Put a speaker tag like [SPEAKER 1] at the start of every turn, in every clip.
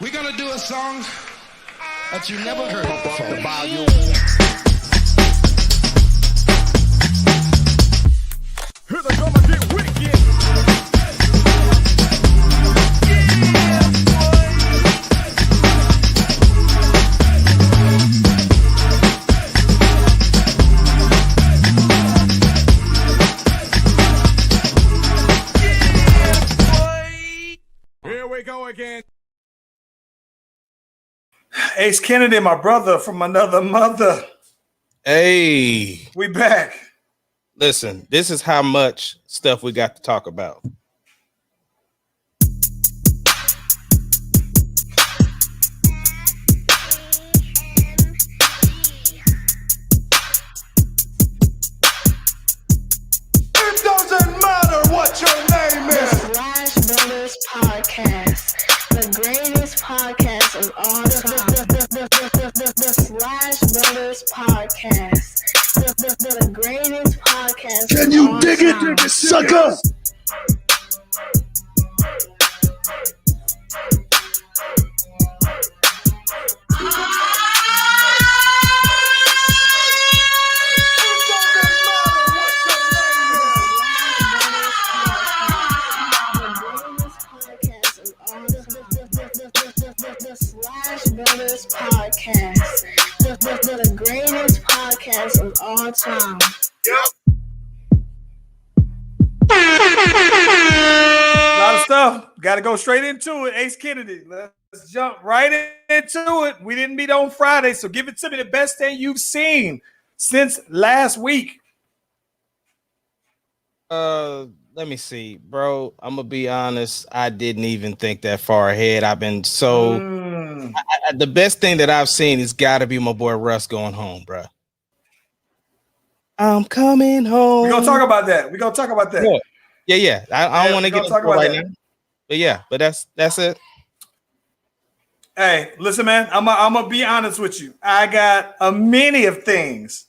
[SPEAKER 1] We're gonna do a song that you never heard before. The volume.
[SPEAKER 2] Here they come and get wicked. Here we go again.
[SPEAKER 3] Ace Kennedy, my brother from another mother.
[SPEAKER 4] Hey,
[SPEAKER 3] We back.
[SPEAKER 4] listen, this is how much stuff we got to talk about.
[SPEAKER 3] It doesn't matter what your name is.
[SPEAKER 5] Slash Brothers Podcast, the greatest podcast of all time. The Slash Brothers Podcast, the greatest podcast.
[SPEAKER 1] Can
[SPEAKER 5] of
[SPEAKER 1] you
[SPEAKER 5] all
[SPEAKER 1] dig
[SPEAKER 5] time.
[SPEAKER 1] it, sucker?
[SPEAKER 5] The Slash Brothers Podcast, the greatest podcast of all time.
[SPEAKER 3] A lot of stuff. Got to go straight into it. Ace Kennedy. Let's jump right into it. We didn't meet on Friday, so give it to me. The best thing you've seen since last week.
[SPEAKER 4] Let me see, bro. I'm gonna be honest. I didn't even think that far ahead. I've been so the best thing that I've seen has got to be my boy Russ going home, bro. I'm coming home.
[SPEAKER 3] We're going to talk about that.
[SPEAKER 4] Yeah. I don't want to get into
[SPEAKER 3] talk
[SPEAKER 4] it
[SPEAKER 3] about
[SPEAKER 4] right
[SPEAKER 3] that.
[SPEAKER 4] now. But yeah, that's it.
[SPEAKER 3] Hey, listen, man. I'm gonna be honest with you. I got a many of things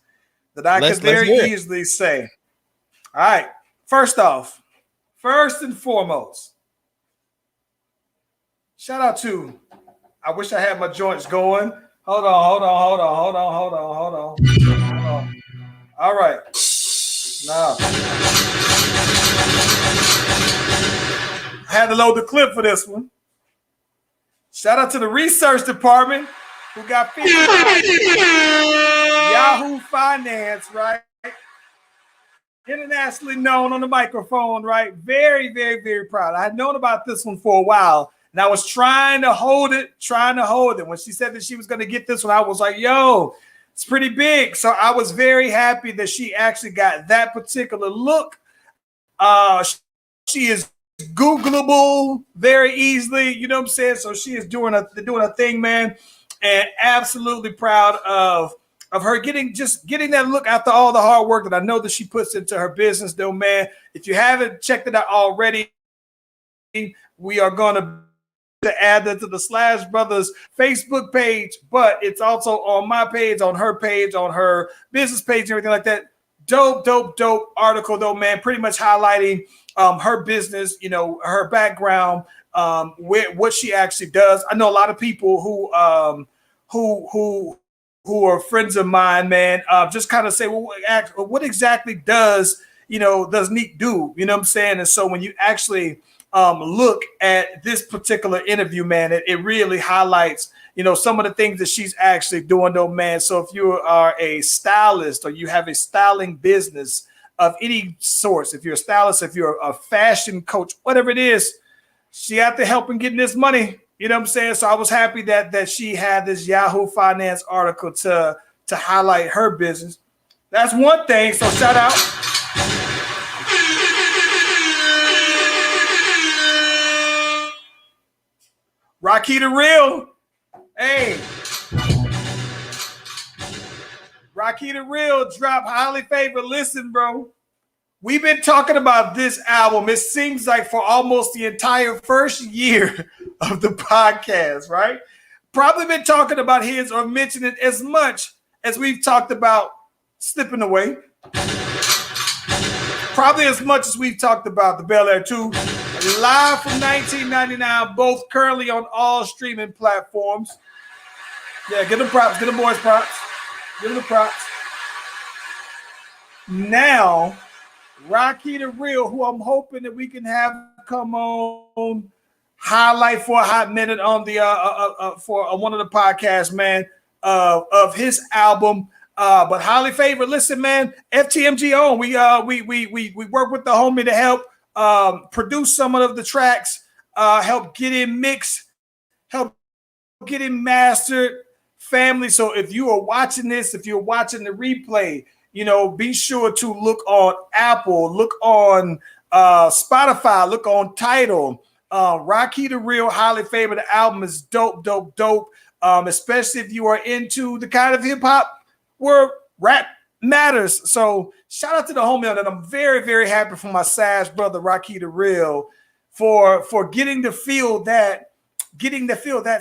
[SPEAKER 3] that I
[SPEAKER 4] Let's
[SPEAKER 3] could very
[SPEAKER 4] hear it.
[SPEAKER 3] easily say. All right. First and foremost, shout out to. I wish I had my joints going. Hold on. All right. Now, I had to load the clip for this one. Shout out to the research department who got featured on Yahoo Finance, right? Internationally known on the microphone, right? Very, very, very proud. I had known about this one for a while, and I was trying to hold it. When she said that she was going to get this one, I was like, yo, it's pretty big. So I was very happy that she actually got that particular look. She is Googleable very easily, you know what I'm saying? So she is doing a thing, man, and absolutely proud of her getting that look after all the hard work that I know that she puts into her business, though, man. If you haven't checked it out already, we are going to add that to the Slash Brothers Facebook page, but it's also on my page, on her business page, and everything like that. Dope article, though, man. Pretty much highlighting her business, you know, her background, what she actually does. I know a lot of people who are friends of mine, man, just kind of say, well, what exactly does Neek do? You know what I'm saying? And so when you actually look at this particular interview, man, it really highlights, some of the things that she's actually doing, though, man. So if you are a stylist or you have a styling business of any source, if you're a stylist, if you're a fashion coach, whatever it is, she out there helping getting this money. You know what I'm saying? So I was happy that she had this Yahoo Finance article to highlight her business. That's one thing. So shout out. Rocky the Real. Hey. Rocky the Real dropped highly favored. Listen, bro. We've been talking about this album, it seems like, for almost the entire first year of the podcast, right? Probably been talking about his or mentioning it as much as we've talked about Slipping Away. Probably as much as we've talked about the Bel Air 2. Live from 1999, both currently on all streaming platforms. Yeah, give them props. Give them boys props. Give them the props. Now, Rocky the Real, who I'm hoping that we can have come on, highlight for a hot minute on the for one of the podcasts, man, of his album. But highly favored. Listen, man, FTMG on. We work with the homie to help produce some of the tracks, help get it mixed, help get it mastered, family. So if you are watching this, if you're watching the replay, you know, be sure to look on Apple, look on Spotify, look on Tidal. Rocky the Real, highly favored album is dope. Especially if you are into the kind of hip hop where rap matters. So shout out to the homie on that. I'm very, very happy for my Sash brother, Rocky the Real, for getting to feel that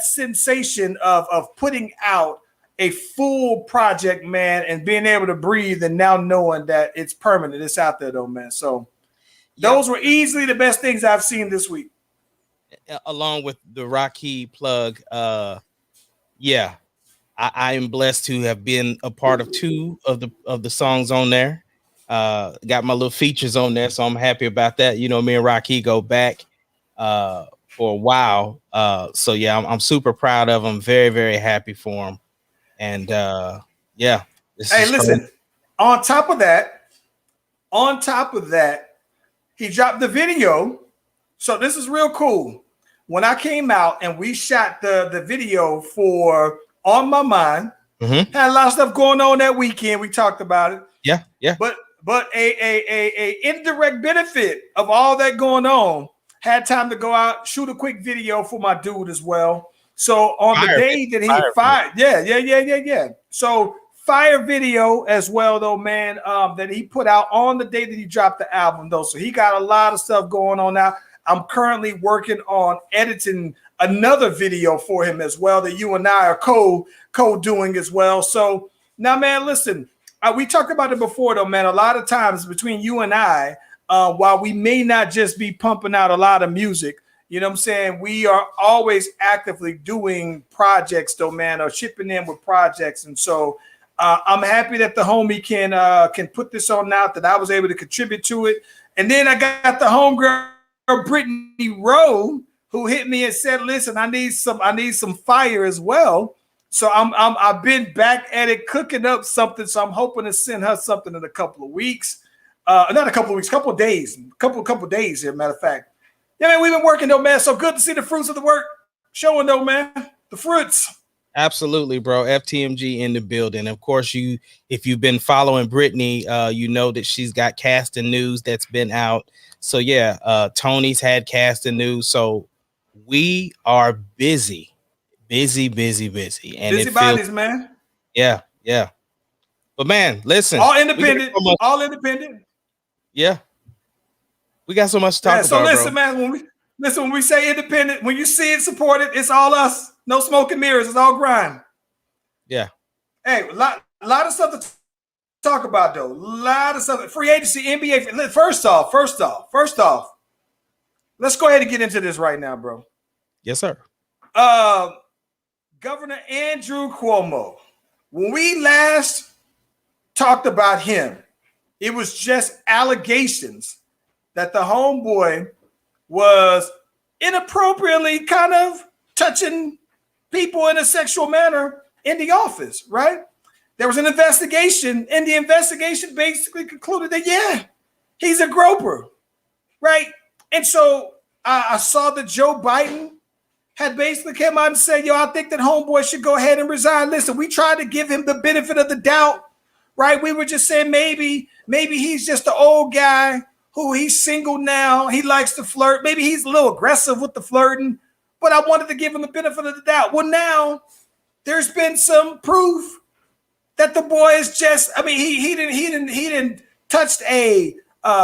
[SPEAKER 3] sensation of putting out a full project, man, and being able to breathe and now knowing that it's permanent. It's out there though, man. So those were easily the best things I've seen this week.
[SPEAKER 4] Along with the Rocky plug, yeah. I am blessed to have been a part of 2 of the songs on there. Got my little features on there, so I'm happy about that. You know, me and Rocky go back for a while. So yeah, I'm super proud of him. Very, very happy for him. And yeah.
[SPEAKER 3] Hey, listen, fun. on top of that, he dropped the video. So this is real cool. When I came out and we shot the video for On My Mind, had a lot of stuff going on that weekend. We talked about it.
[SPEAKER 4] Yeah.
[SPEAKER 3] But a indirect benefit of all that going on, had time to go out, shoot a quick video for my dude as well. So on the day that he fired, yeah. So fire video as well, though, man, that he put out on the day that he dropped the album, though. So he got a lot of stuff going on now. I'm currently working on editing another video for him as well that you and I are co-doing as well. So now, man, listen, we talked about it before, though, man. A lot of times between you and I, while we may not just be pumping out a lot of music, you know what I'm saying, we are always actively doing projects, though, man, or shipping in with projects. And so I'm happy that the homie can put this on now, that I was able to contribute to it. And then I got the homegirl Brittany Rowe, who hit me and said, "Listen, I need some fire as well." So I've been back at it, cooking up something. So I'm hoping to send her something in a couple of weeks. Not a couple of weeks, couple of days, couple days here. Matter of fact, yeah, man, we've been working though, man. So good to see the fruits of the work showing though, man. The fruits.
[SPEAKER 4] Absolutely, bro. FTMG in the building. Of course, if you've been following Brittany, you know that she's got casting news that's been out. So yeah, Tony's had casting news. So we are busy. And
[SPEAKER 3] busy bodies, man.
[SPEAKER 4] Yeah. But man, listen,
[SPEAKER 3] all independent.
[SPEAKER 4] Yeah, we got so much to talk about.
[SPEAKER 3] So listen, bro. Man, when we say independent, when you see it, support it. It's all us. No smoke and mirrors. It's all grind.
[SPEAKER 4] Yeah.
[SPEAKER 3] Hey, a lot of stuff to talk about though. A lot of stuff. Free agency, NBA. First off, let's go ahead and get into this right now, bro.
[SPEAKER 4] Yes, sir.
[SPEAKER 3] Governor Andrew Cuomo. When we last talked about him, it was just allegations that the homeboy was inappropriately kind of touching people in a sexual manner in the office, right? There was an investigation, and the investigation basically concluded that, yeah, he's a groper, right? And so I saw that Joe Biden had basically came out and said, yo, I think that homeboy should go ahead and resign. Listen, we tried to give him the benefit of the doubt, right? We were just saying maybe he's just the old guy who he's single now. He likes to flirt. Maybe he's a little aggressive with the flirting, but I wanted to give him the benefit of the doubt. Well, now there's been some proof that the boy is just, I mean, he didn't touch a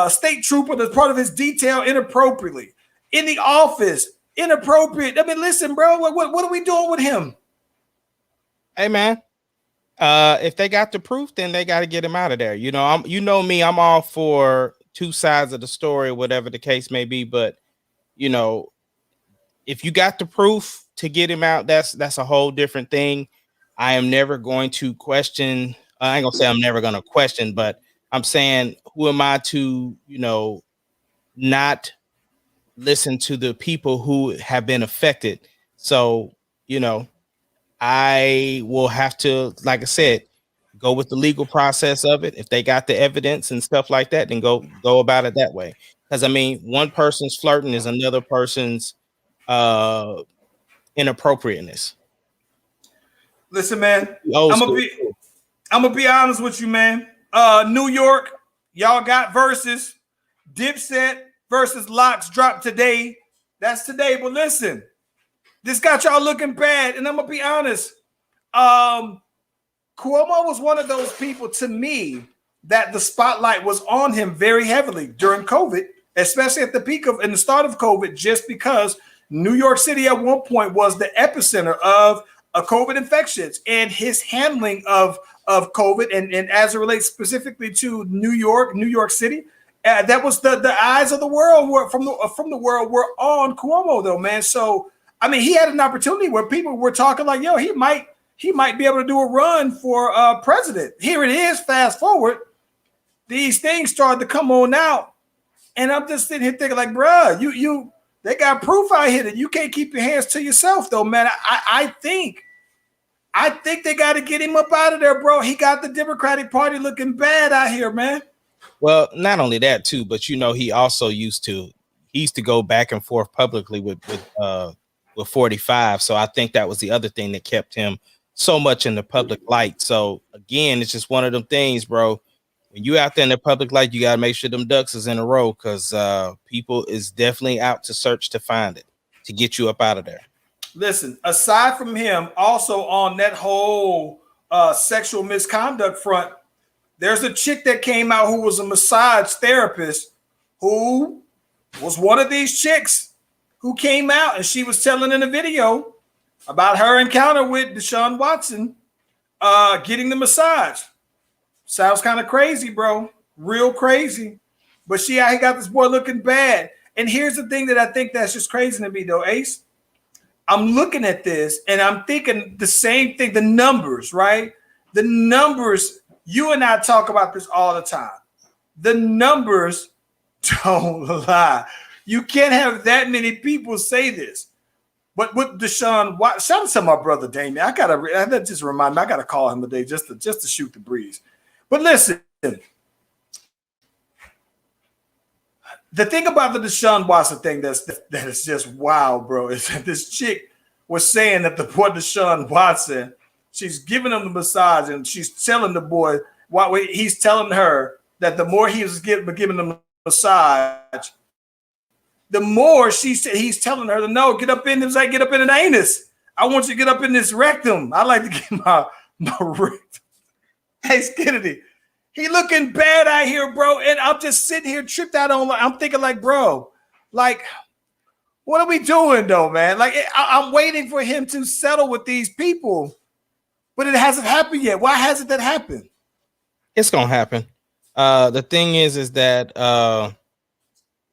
[SPEAKER 3] state trooper that's part of his detail inappropriately in the office. Inappropriate. I mean, listen, bro, what are we doing with him?
[SPEAKER 4] Hey, man, if they got the proof, then they got to get him out of there. You know, you know me, I'm all for two sides of the story, whatever the case may be. But you know, if you got the proof to get him out, that's a whole different thing. I am never going to question. I ain't gonna say I'm never gonna question, but I'm saying, who am I to, not listen to the people who have been affected? So, I will have to, like I said, go with the legal process of it. If they got the evidence and stuff like that, then go about it that way. Because I mean, one person's flirting is another person's inappropriateness.
[SPEAKER 3] Listen, man,
[SPEAKER 4] Old
[SPEAKER 3] I'm
[SPEAKER 4] school.
[SPEAKER 3] gonna be honest with you, man. New York, y'all got verses. Dipset versus Locks dropped today. That's today. But listen, this got y'all looking bad. And I'm gonna be honest. Cuomo was one of those people, to me, that the spotlight was on him very heavily during COVID, especially at the peak of, in the start of COVID, just because New York City at one point was the epicenter of COVID infections, and his handling of COVID and as it relates specifically to New York City, that was the eyes of the world from the world were on Cuomo, though, man. So I mean, he had an opportunity where people were talking like, yo, he might be able to do a run for president. Here it is. Fast forward, these things started to come on out, and I'm just sitting here thinking like, bruh, they got proof out here that you can't keep your hands to yourself, though, man. I think they got to get him up out of there, bro. He got the Democratic Party looking bad out here, man.
[SPEAKER 4] Well, not only that too, but he also used to go back and forth publicly with 45. So I think that was the other thing that kept him so much in the public light. So again, it's just one of them things, bro. When you out there in the public light, you gotta make sure them ducks is in a row, because people is definitely out to search to find it, to get you up out of there.
[SPEAKER 3] Listen, aside from him, also on that whole sexual misconduct front, there's a chick that came out who was a massage therapist, who was one of these chicks who came out, and she was telling in a video about her encounter with Deshaun Watson getting the massage. Sounds kind of crazy, bro. Real crazy. But she out here got this boy looking bad. And here's the thing that I think that's just crazy to me, though, Ace. I'm looking at this, and I'm thinking the same thing, the numbers, right? The numbers, you and I talk about this all the time. The numbers don't lie. You can't have that many people say this. But with Deshaun, shout out to my brother Damien. That just remind me, I gotta call him today just to shoot the breeze. But listen, the thing about the Deshaun Watson thing that is just wild, bro, is that this chick was saying that the boy Deshaun Watson, she's giving him the massage, and she's telling the boy, he's telling her that the more he was giving him the massage, the more he's telling her to no, get up in an anus. I want you to get up in this rectum. I like to get my rectum. Hey, Kennedy, he looking bad out here, bro. And I'm just sitting here tripped out on. I'm thinking like, bro, like, what are we doing though, man? Like, I'm waiting for him to settle with these people, but it hasn't happened yet. Why hasn't that happened?
[SPEAKER 4] It's gonna happen. The thing is that the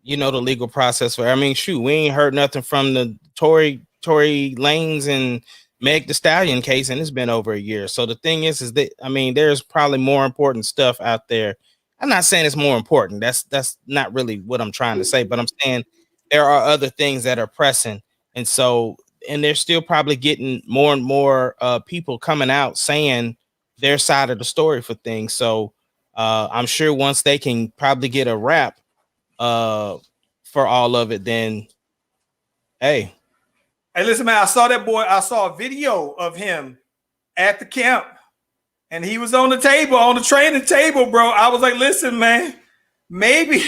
[SPEAKER 4] legal process for. I mean, shoot, we ain't heard nothing from the Tory Lanez and Meg Thee Stallion case, and it's been over a year. So the thing is that, I mean, there's probably more important stuff out there. I'm not saying it's more important. That's not really what I'm trying to say, but I'm saying there are other things that are pressing. And so, and they're still probably getting more and more people coming out saying their side of the story for things. So I'm sure once they can probably get a wrap for all of it, then hey,
[SPEAKER 3] listen, man, I saw that boy. I saw a video of him at the camp, and he was on the table, on the training table, bro. I was like, listen, man, maybe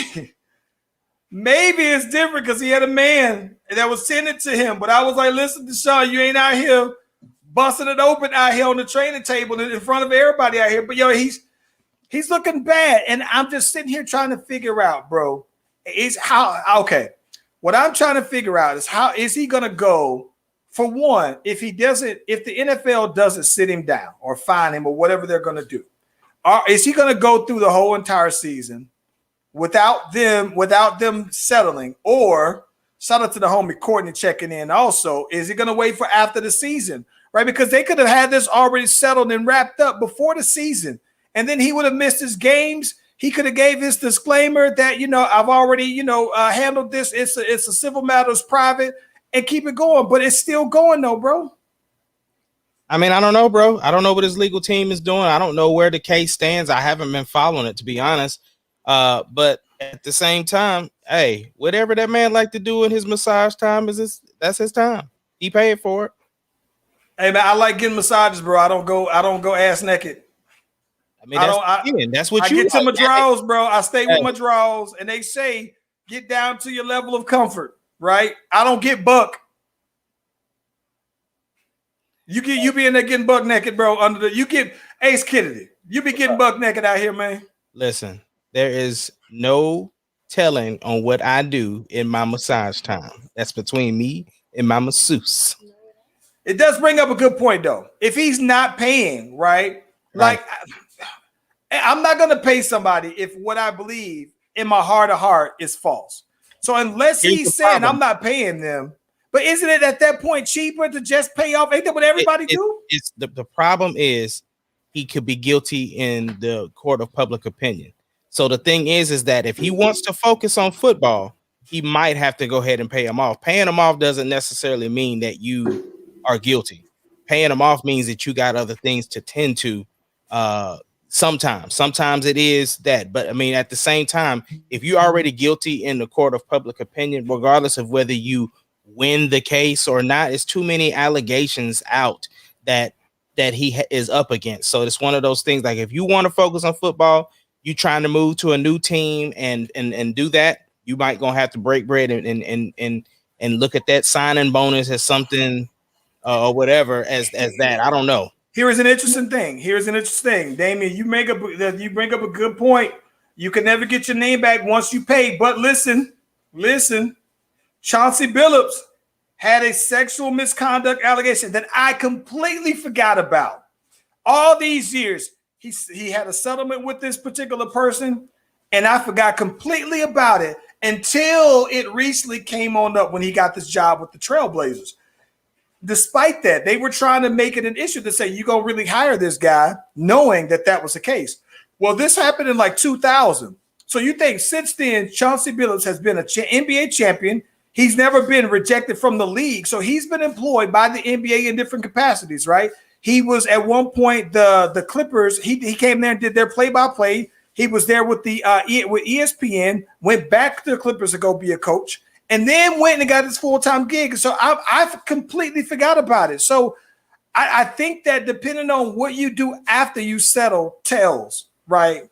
[SPEAKER 3] it's different because he had a man that was sending to him. But I was like, listen, Deshaun, you ain't out here busting it open out here on the training table in front of everybody out here. But yo, he's looking bad, and I'm just sitting here trying to figure out, bro, what I'm trying to figure out is how is he going to go, for one, if the NFL doesn't sit him down or fine him or whatever they're going to do, is he going to go through the whole entire season without them settling, or Shout out to the homie Courtney checking in. Also, is he going to wait for after the season? Right, because they could have had this already settled and wrapped up before the season, and then he would have missed his games. He could have gave his disclaimer that, I've already, handled this. It's a civil matter, it's private, and keep it going. But it's still going though, bro.
[SPEAKER 4] I mean, I don't know, bro. I don't know what his legal team is doing. I don't know where the case stands. I haven't been following it, to be honest. But at the same time, hey, whatever that man like to do in his massage time that's his time. He paid for it.
[SPEAKER 3] Hey man, I like getting massages, bro. I don't go ass naked.
[SPEAKER 4] I mean, that's what you
[SPEAKER 3] get to my
[SPEAKER 4] like.
[SPEAKER 3] draws, bro. I stay with my draws, and they say get down to your level of comfort, right? I don't get buck. You be in there getting buck naked, bro. You get Ace Kennedy. You be getting buck naked out here, man.
[SPEAKER 4] Listen, there is no telling on what I do in my massage time. That's between me and my masseuse.
[SPEAKER 3] It does bring up a good point, though. If he's not paying, right? Like, I'm not going to pay somebody if what I believe in my heart of heart is false. So unless he's saying I'm not paying them, but isn't it at that point cheaper to just pay off? Ain't that what everybody do?
[SPEAKER 4] It's the problem is he could be guilty in the court of public opinion. So the thing is that if he wants to focus on football, he might have to go ahead and pay him off. Paying him off doesn't necessarily mean that you are guilty. Paying them off means that you got other things to tend to. Sometimes it is that, but I mean, at the same time, if you're already guilty in the court of public opinion, regardless of whether you win the case or not, it's too many allegations out that he is up against. So it's one of those things. Like if you want to focus on football, you trying to move to a new team and do that, you might gonna have to break bread and look at that signing bonus as something. Or whatever as that. I don't know.
[SPEAKER 3] Here is an interesting thing. Damien, you bring up a good point. You can never get your name back once you pay. But listen. Chauncey Billups had a sexual misconduct allegation that I completely forgot about. All these years, he had a settlement with this particular person, and I forgot completely about it until it recently came on up when he got this job with the Trailblazers. Despite that, they were trying to make it an issue to say, you gonna really hire this guy, knowing that was the case. Well, this happened in like 2000. So you think since then, Chauncey Billups has been an NBA champion. He's never been rejected from the league. So he's been employed by the NBA in different capacities, right? He was at one point the Clippers. He came there and did their play-by-play. He was there with with ESPN, went back to the Clippers to go be a coach, and then went and got his full-time gig. So I've completely forgot about it. So I think that depending on what you do after you settle tells, right?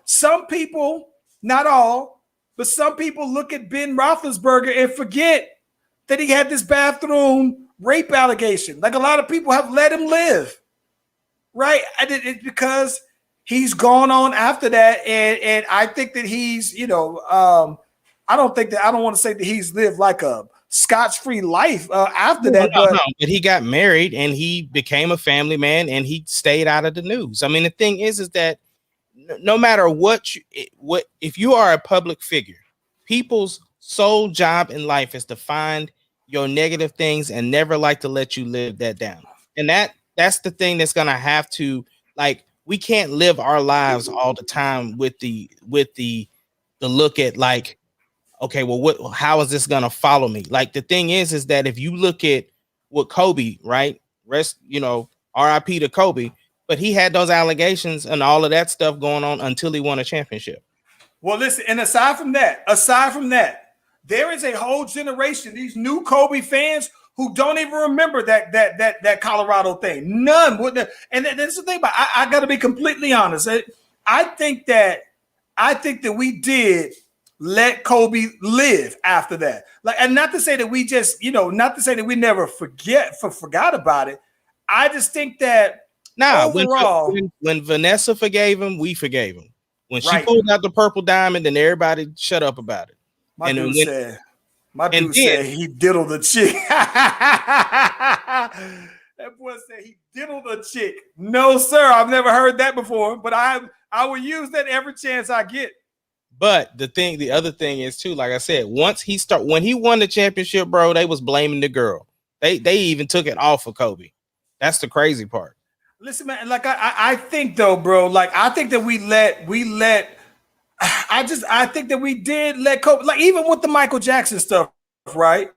[SPEAKER 3] Some people, not all, but some people look at Ben Roethlisberger and forget that he had this bathroom rape allegation. Like a lot of people have let him live, right? It's because he's gone on after that. And I think that he's, I don't want to say that he's lived like a scotch-free life after that.
[SPEAKER 4] But he got married and he became a family man and he stayed out of the news. I mean, the thing is that no matter what if you are a public figure, people's sole job in life is to find your negative things and never like to let you live that down. And that's the thing that's gonna have to, like, we can't live our lives all the time with the look at like, okay, well, how is this gonna follow me? Like the thing is that if you look at what Kobe, right? RIP to Kobe, but he had those allegations and all of that stuff going on until he won a championship.
[SPEAKER 3] Well, listen, and aside from that, there is a whole generation, these new Kobe fans who don't even remember that Colorado thing. None would. And that's the thing about I got to be completely honest. I think that we did let Kobe live after that. Like, and not to say that we just, not to say that we never forgot about it. I just think that overall,
[SPEAKER 4] when Vanessa forgave him, we forgave him. When she pulled out the purple diamond, then everybody shut up about it.
[SPEAKER 3] My dude said he diddled the chick. That boy said he diddled the chick. No, sir, I've never heard that before, but I will use that every chance I get.
[SPEAKER 4] But the other thing is too, like I said, when he won the championship, bro, they was blaming the girl. They even took it off of Kobe. That's the crazy part.
[SPEAKER 3] Listen, man, like I think though, bro, like I think that I think that we did let Kobe, like even with the Michael Jackson stuff, right?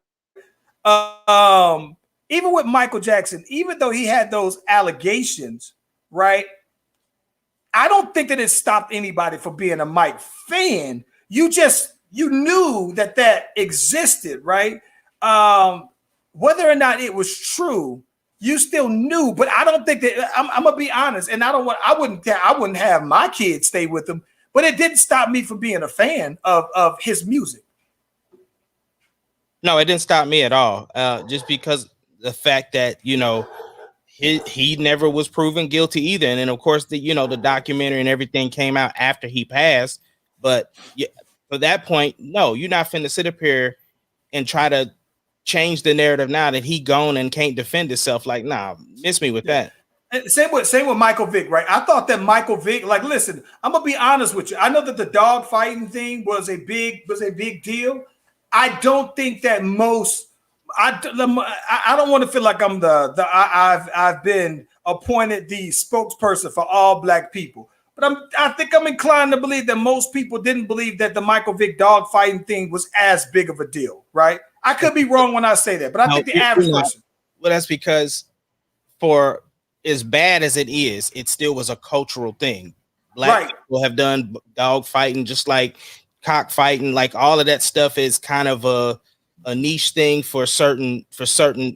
[SPEAKER 3] Even with Michael Jackson, even though he had those allegations, right? I don't think that it stopped anybody from being a Mike fan. You knew that existed, right? Whether or not it was true, you still knew. But I don't think that I'm gonna be honest, and I wouldn't have my kids stay with him, but it didn't stop me from being a fan of his music.
[SPEAKER 4] No, it didn't stop me at all. Just because the fact that he never was proven guilty either, and then of course the documentary and everything came out after he passed. But yeah, for that point, no, you're not finna sit up here and try to change the narrative now that he gone and can't defend himself. Like, nah, miss me with that.
[SPEAKER 3] Same with Michael Vick, right? I thought that Michael Vick, like, listen, I'm gonna be honest with you. I know that the dog fighting thing was a big deal. I don't think that I don't want to feel like I'm I've been appointed the spokesperson for all black people, but I think I'm inclined to believe that most people didn't believe that the Michael Vick dog fighting thing was as big of a deal, right? I could be wrong when I say that, but I think the average person.
[SPEAKER 4] Well, that's because for as bad as it is, it still was a cultural thing. Black people have done dog fighting, just like cockfighting, like all of that stuff is kind of a niche thing for certain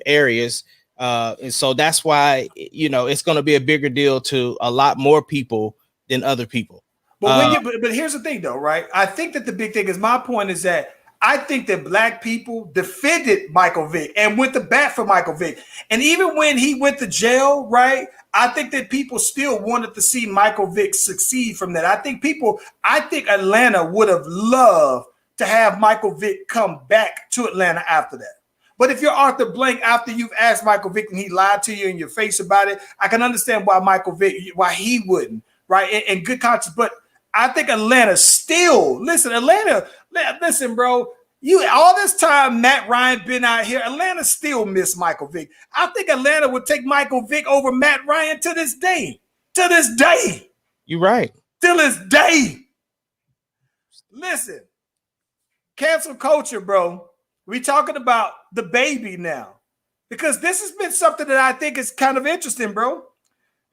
[SPEAKER 4] areas. And so that's why, it's going to be a bigger deal to a lot more people than other people.
[SPEAKER 3] But but here's the thing though, right? I think that the big thing is, my point is that I think that black people defended Michael Vick and went to bat for Michael Vick. And even when he went to jail, right, I think that people still wanted to see Michael Vick succeed from that. I think Atlanta would have loved to have Michael Vick come back to Atlanta after that. But if you're Arthur Blank, after you've asked Michael Vick and he lied to you in your face about it, I can understand why he wouldn't, right? And good conscience. But I think Atlanta still, listen, bro, all this time Matt Ryan been out here, Atlanta still miss Michael Vick. I think Atlanta would take Michael Vick over Matt Ryan to this day. To this day.
[SPEAKER 4] You're right.
[SPEAKER 3] To this day. Listen, cancel culture, bro. We talking about the baby now. Because this has been something that I think is kind of interesting, bro.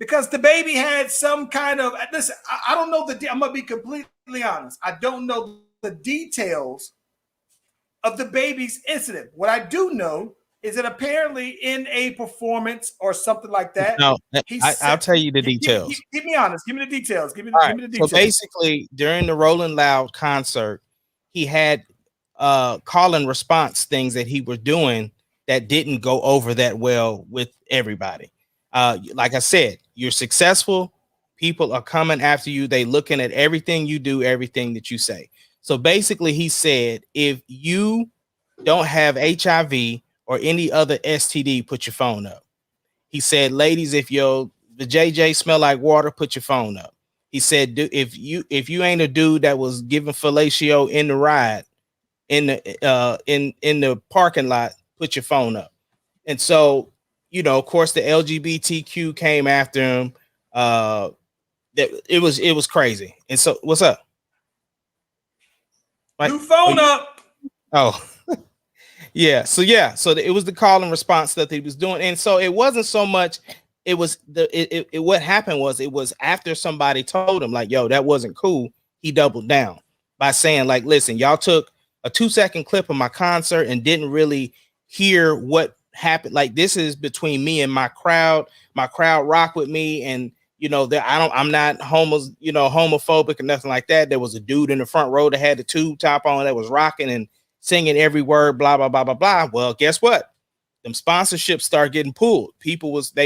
[SPEAKER 3] Because the baby had some kind of, listen, I don't know I'm going to be completely honest. I don't know the details of the baby's incident. What I do know is that apparently in a performance or something like that.
[SPEAKER 4] No, I'll tell you the details.
[SPEAKER 3] Keep me honest. Give me the details. Give me the details.
[SPEAKER 4] So basically, during the Rolling Loud concert, he had call and response things that he was doing that didn't go over that well with everybody. Like I said, you're successful. People are coming after you. They looking at everything you do, everything that you say. So basically, he said, if you don't have HIV or any other STD, put your phone up. He said, ladies, if the JJ smell like water, put your phone up. He said, if you ain't a dude that was giving fellatio in the ride, in the parking lot, put your phone up. And so, of course, the LGBTQ came after him. It was crazy. And so, what's up?
[SPEAKER 3] New phone up.
[SPEAKER 4] Oh, yeah. So it was the call and response that he was doing, and so it wasn't so much. It was what happened was it was after somebody told him like, "Yo, that wasn't cool." He doubled down by saying like, "Listen, y'all took a 2-second clip of my concert and didn't really hear what happened. Like, this is between me and my crowd. My crowd rock with me, and I'm not homophobic or nothing like that. There was a dude in the front row that had the tube top on that was rocking and singing every word, blah, blah, blah, blah, blah. Well, guess what? Them sponsorships start getting pulled. They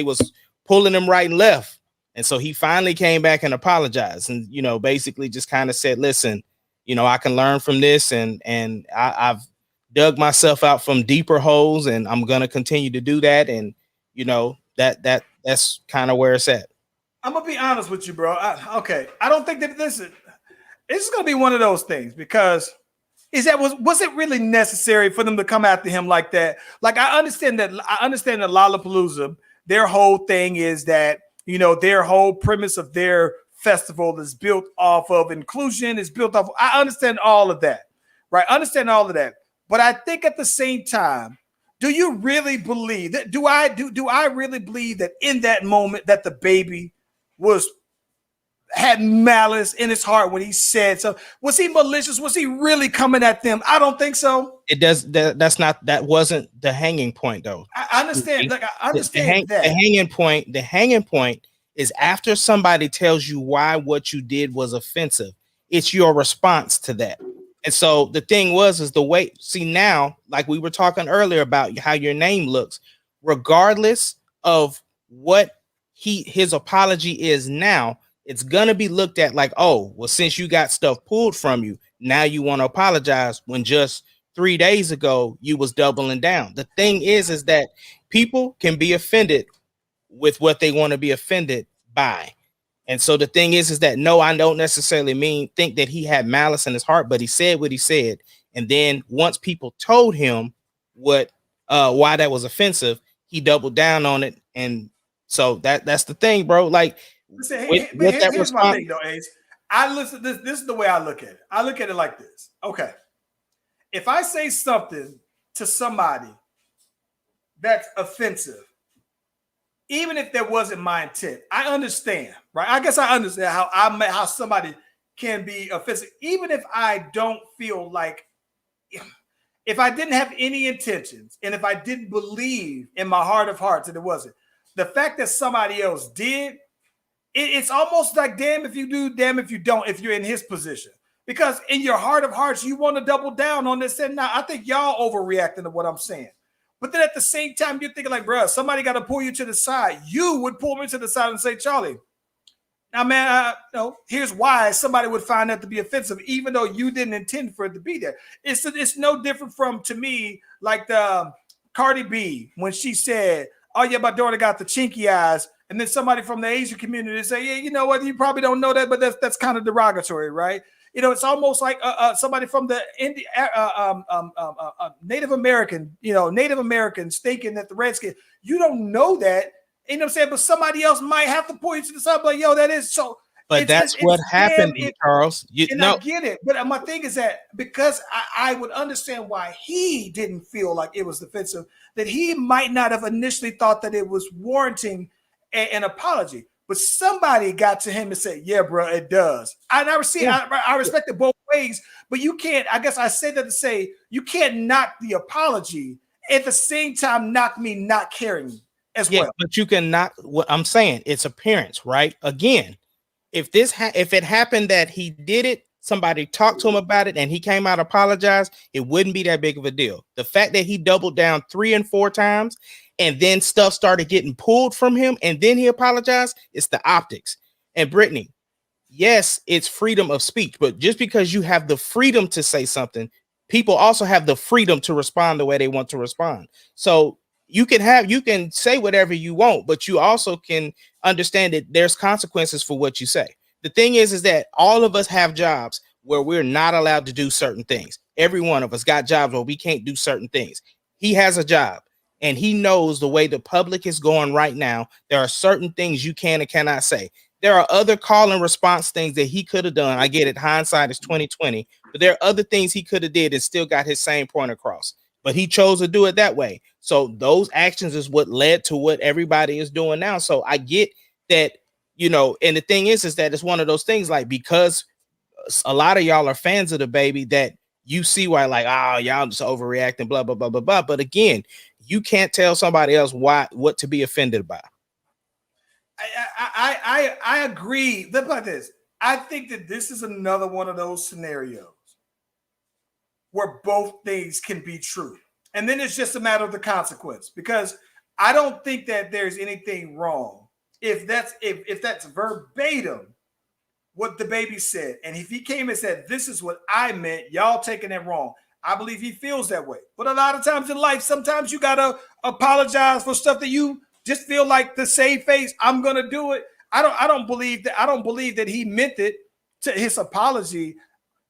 [SPEAKER 4] was pulling them right and left. And so he finally came back and apologized and, basically just kind of said, listen, I can learn from this and I've dug myself out from deeper holes and I'm going to continue to do that. And, that's kind of where it's at.
[SPEAKER 3] I'm gonna be honest with you, bro. I don't think that It's going to be one of those things because was it really necessary for them to come after him like that? Like I understand that Lollapalooza, their whole thing is that, you know, their whole premise of their festival is built off of inclusion, is built off. I understand all of that, right? Understand all of that. But I think at the same time, do you really believe that? Do I really believe that in that moment that the baby had malice in his heart when he said so? Was he malicious? Was he really coming at them? I don't think so.
[SPEAKER 4] That wasn't the hanging point though.
[SPEAKER 3] I understand. Like I understand that.
[SPEAKER 4] The hanging point is after somebody tells you why what you did was offensive. It's your response to that. And so the thing is the way, see now, like we were talking earlier about how your name looks, regardless of what his apology is now, it's going to be looked at like, oh, well, since you got stuff pulled from you, now you want to apologize when just 3 days ago you was doubling down. The thing is that people can be offended with what they want to be offended by. And so the thing is that no, I don't necessarily think that he had malice in his heart, but he said what he said. And then once people told him why that was offensive, he doubled down on it. And so that's the thing, bro. Like,
[SPEAKER 3] here's my thing, though, Ace. This is the way I look at it. I look at it like this. Okay, if I say something to somebody that's offensive, even if that wasn't my intent, I understand, right? I guess I understand how somebody can be offensive, even if I don't feel like, if I didn't have any intentions, and if I didn't believe in my heart of hearts that it wasn't. The fact that somebody else did, it's almost like damn if you do, damn if you don't, if you're in his position. Because in your heart of hearts, you want to double down on this. And now I think y'all overreacting to what I'm saying. But then at the same time, you're thinking like, bro, somebody got to pull you to the side. You would pull me to the side and say, Charlie, now, man, here's why somebody would find that to be offensive, even though you didn't intend for it to be there. It's no different from, to me, like the Cardi B, when she said, oh, yeah, my daughter got the chinky eyes. And then somebody from the Asian community say, yeah, you know what? You probably don't know that, but that's kind of derogatory, right? You know, it's almost like somebody from the Native American, Native Americans thinking that the Redskins, you don't know that. You know what I'm saying? But somebody else might have to point you to the side, like, yo, that is so.
[SPEAKER 4] But that's what happened, Charles.
[SPEAKER 3] I get it. But my thing is that because I would understand why he didn't feel like it was offensive, that he might not have initially thought that it was warranting an apology. But somebody got to him and said, yeah, bro, it does. I respect it both ways, but you can't, I guess I said that to say, you can't knock the apology at the same time knock me not caring as well.
[SPEAKER 4] But you can knock what I'm saying. It's appearance, right? Again, if it happened that he did it, somebody talked to him about it and he came out apologized, it wouldn't be that big of a deal. The fact that he doubled down 3 and 4 times and then stuff started getting pulled from him and then he apologized, it's the optics. And Brittany, yes, it's freedom of speech, but just because you have the freedom to say something, people also have the freedom to respond the way they want to respond. So you can say whatever you want, but you also can understand that there's consequences for what you say. The thing is that all of us have jobs where we're not allowed to do certain things. Every one of us got jobs where we can't do certain things. He has a job and he knows the way the public is going right now. There are certain things you can and cannot say. There are other call and response things that he could have done. I get it. Hindsight is 2020, but there are other things he could have did and still got his same point across, but he chose to do it that way. So those actions is what led to what everybody is doing now. So I get that, and the thing is that it's one of those things, like, because a lot of y'all are fans of the baby, that you see why, like, oh, y'all just overreacting, blah, blah, blah, blah, blah. But again, you can't tell somebody else what to be offended about.
[SPEAKER 3] I agree. Look like this. I think that this is another one of those scenarios where both things can be true. And then it's just a matter of the consequence, because I don't think that there's anything wrong if that's verbatim what the baby said. And if he came and said, this is what I meant, y'all taking it wrong, I believe he feels that way. But a lot of times in life, sometimes you got to apologize for stuff that you just feel like to save face, I'm going to do it. I don't believe that he meant it to his apology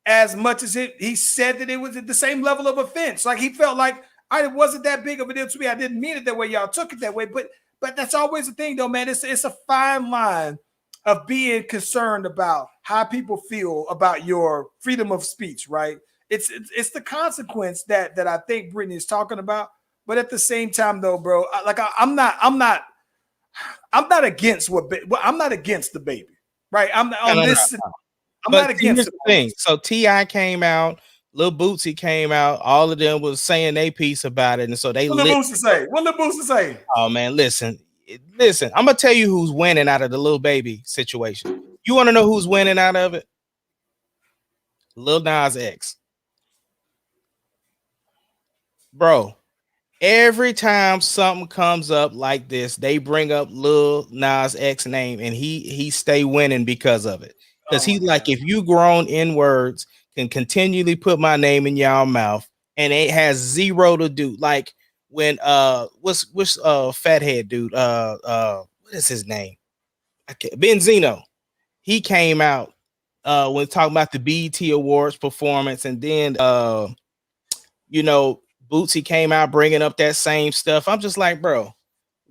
[SPEAKER 3] as much as he said that it was at the same level of offense. Like he felt like it wasn't that big of a deal to me. I didn't mean it that way. Y'all took it that way. But that's always the thing, though, man. It's a fine line of being concerned about how people feel about your freedom of speech, right? It's the consequence that I think Brittany is talking about. But at the same time, though, bro, I'm not against I'm not against the baby, right? I'm not against
[SPEAKER 4] the thing. So T.I. came out, Lil Bootsy came out, all of them was saying their piece about it, and so they.
[SPEAKER 3] What Lil Bootsy say?
[SPEAKER 4] Oh man, listen. I'm gonna tell you who's winning out of the Lil Baby situation. You want to know who's winning out of it? Lil Nas X, bro. Every time something comes up like this, they bring up Lil Nas X name, and he stay winning because of it. Because he's like, if you grown in words can continually put my name in y'all mouth, and it has zero to do. Like when what's fathead dude? What is his name? Benzino. He came out when talking about the BET Awards performance, and then Bootsy came out bringing up that same stuff. I'm just like, bro,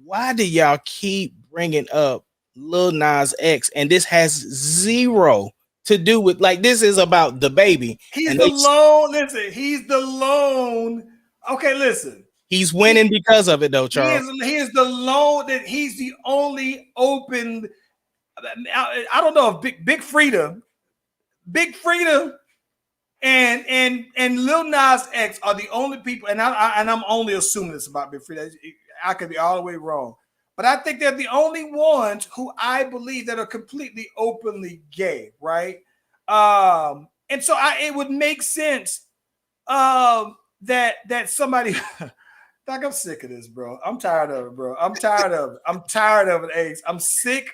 [SPEAKER 4] why do y'all keep bringing up Lil Nas X? And this has zero to do with, like, this is about the baby.
[SPEAKER 3] He's the lone. Listen, he's the lone. Okay, listen.
[SPEAKER 4] He's winning because of it, though, Charles.
[SPEAKER 3] He is the lone. That he's the only open. I don't know if Big Frida, and Lil Nas X are the only people, and I'm only assuming this about Big Frida. I could be all the way wrong, but I think they're the only ones who I believe that are completely openly gay, right? And so it would make sense that somebody. Like, I'm sick of this, bro. I'm tired of it, bro. I'm tired of it, Ace. I'm sick.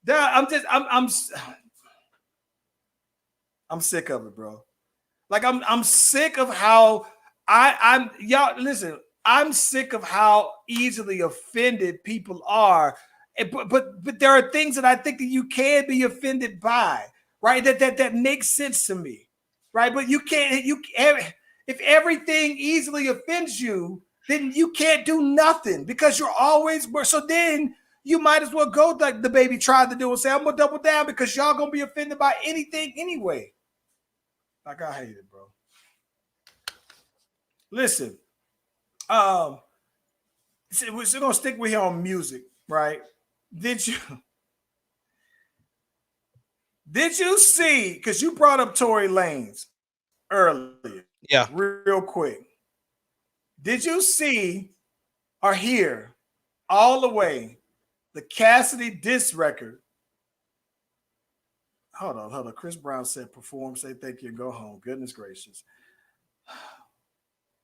[SPEAKER 3] I'm sick of it, bro. Like I'm sick of how y'all listen. I'm sick of how easily offended people are, but there are things that I think that you can be offended by, right? That makes sense to me, right? But you can't. If everything easily offends you, then you can't do nothing because you're always. So then you might as well go like the baby tried to do and say, I'm gonna double down because y'all gonna be offended by anything anyway. Like, I hate it, bro. Listen, we're gonna stick with you on music, right? Did you see? Because you brought up Tory Lanez earlier,
[SPEAKER 4] yeah,
[SPEAKER 3] real quick. Did you see or hear all the way the Cassidy diss record? Hold on. Chris Brown said, perform, say thank you, and go home. Goodness gracious.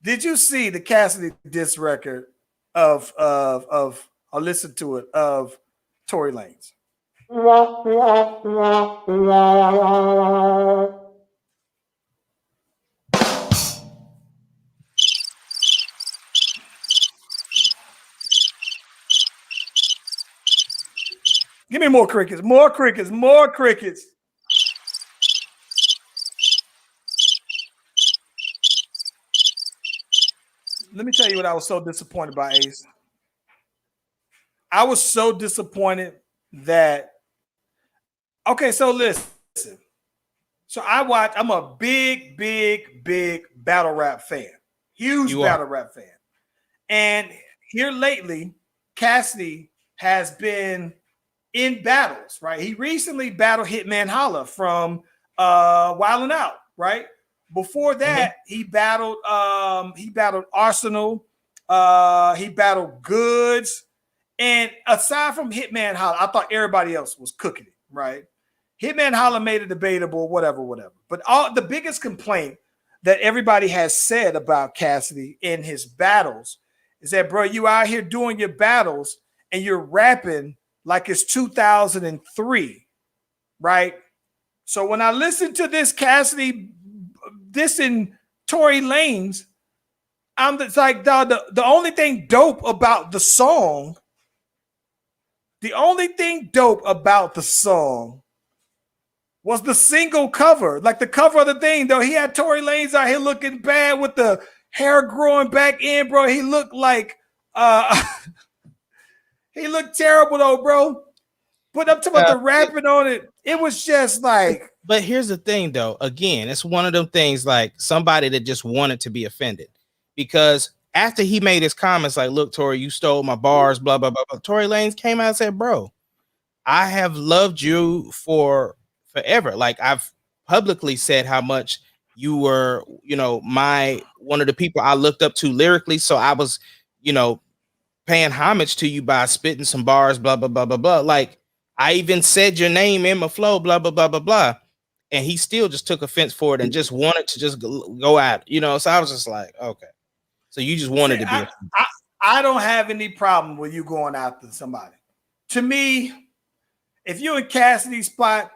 [SPEAKER 3] Did you see the Cassidy diss record of or listen to it, of Tory Lanez? Give me more crickets. Let me tell you what I was so disappointed by, Ace. I was so disappointed that. Okay, so listen. So I'm a big battle rap fan. Huge battle rap fan. And here lately, Cassidy has been in battles, right? He recently battled Hitman Holla from Wildin' Out, right? Before that, he battled Arsenal, he battled Goods, and aside from Hitman Holla, I thought everybody else was cooking it, right? Hitman Holla made it debatable, whatever. But the biggest complaint that everybody has said about Cassidy in his battles is that, bro, you out here doing your battles and you're rapping like it's 2003, right? So when I listen to this Cassidy dissing Tory Lanez, I'm just like, dog, the only thing dope about the song, was the single cover, like the cover of the thing, though. He had Tory Lanez out here looking bad with the hair growing back in, bro. He looked like he looked terrible though, bro. But I'm talking about the rapping on it. It was just like.
[SPEAKER 4] But here's the thing, though. Again, it's one of them things like somebody that just wanted to be offended, because after he made his comments like, "Look, Tory, you stole my bars," blah blah blah. Tory Lanez came out and said, "Bro, I have loved you for forever. Like, I've publicly said how much you were, one of the people I looked up to lyrically. So I was, paying homage to you by spitting some bars, blah blah blah blah blah. Like, I even said your name in my flow, blah blah blah blah blah." And he still just took offense for it and just wanted to just go out, So I was just like, okay. So you just wanted to be.
[SPEAKER 3] I don't have any problem with you going after somebody. To me, if you're in Cassidy's spot,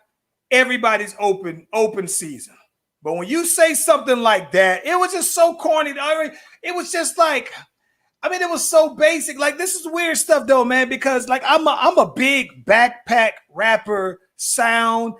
[SPEAKER 3] everybody's open season. But when you say something like that, it was just so corny. It was just like, it was so basic. Like, this is weird stuff though, man, because like I'm a big backpack rapper sound.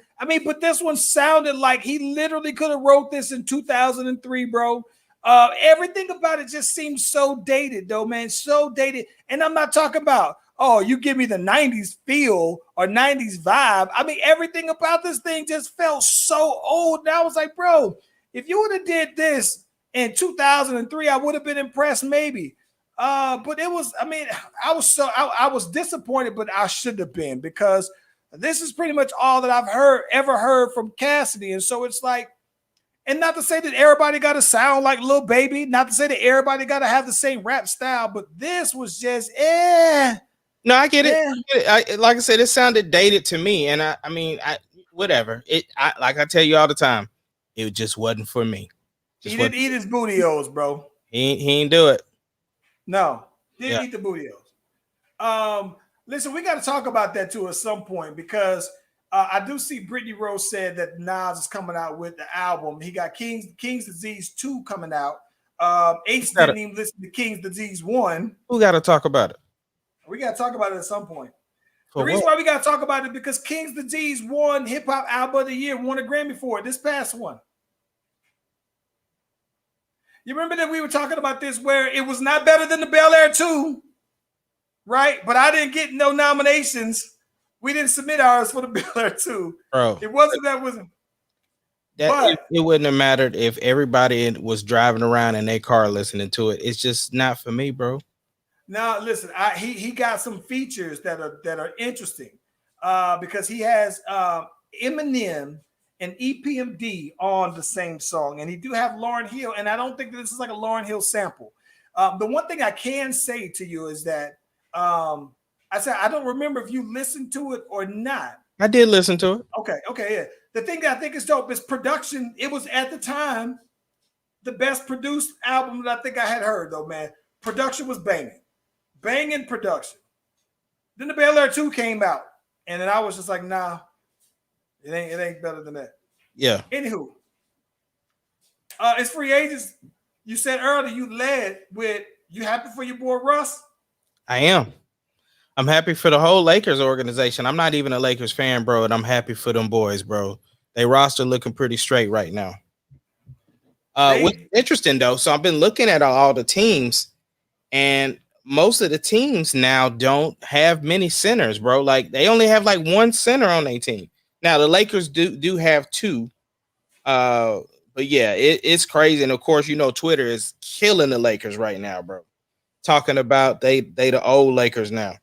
[SPEAKER 3] But this one sounded like he literally could have wrote this in 2003, bro. Everything about it just seems so dated, though, man. So dated. And I'm not talking about, oh, you give me the 90s feel or 90s vibe. Everything about this thing just felt so old. And I was like, bro, if you would have did this in 2003, I would have been impressed, maybe. But it was, I was disappointed, but I should have been, because this is pretty much all that I've ever heard from Cassidy. And so it's like, and not to say that everybody got to sound like Lil Baby, not to say that everybody got to have the same rap style, but this was just,
[SPEAKER 4] No, I get it. Like I said, it sounded dated to me. And whatever. Like I tell you all the time, it just wasn't for me.
[SPEAKER 3] He didn't eat his booty-os, bro.
[SPEAKER 4] He ain't do it.
[SPEAKER 3] No, didn't eat the booty-os. Listen, we got to talk about that too at some point, because I do see Brittany Rose said that Nas is coming out with the album. He got King's Disease 2 coming out. Ace didn't even listen to King's Disease 1.
[SPEAKER 4] Who got to talk about it?
[SPEAKER 3] We got to talk about it at some point. The reason why we got to talk about it is because King's Disease won Hip Hop Album of the Year, won a Grammy for it, this past one. You remember that we were talking about this, where it was not better than the Bel Air 2, right? But I didn't get no nominations. We didn't submit ours for the Bel Air 2.
[SPEAKER 4] Bro,
[SPEAKER 3] it wasn't.
[SPEAKER 4] It wouldn't have mattered if everybody was driving around in their car listening to it. It's just not for me, bro.
[SPEAKER 3] Now, listen, he got some features that are interesting, because he has Eminem and EPMD on the same song, and he do have Lauryn Hill, and I don't think that this is like a Lauryn Hill sample. The one thing I can say to you is that I said I don't remember if you listened to it or not.
[SPEAKER 4] I did listen to it.
[SPEAKER 3] Okay, yeah. The thing that I think is dope is production. It was at the time the best produced album that I think I had heard, though, man. Production was banging production. Then the Bel Air 2 came out, and then I was just like, nah, it ain't better than that.
[SPEAKER 4] Yeah.
[SPEAKER 3] Anywho, it's free agents. You said earlier you led with, you happy for your boy Russ?
[SPEAKER 4] I am. I'm happy for the whole Lakers organization. I'm not even a Lakers fan, bro, and I'm happy for them boys, bro. They roster looking pretty straight right now. What's interesting, though, so I've been looking at all the teams, and most of the teams now don't have many centers, bro. Like, they only have like one center on their team. Now, the Lakers do have two. But yeah, it's crazy. And of course, Twitter is killing the Lakers right now, bro. Talking about they the old Lakers now.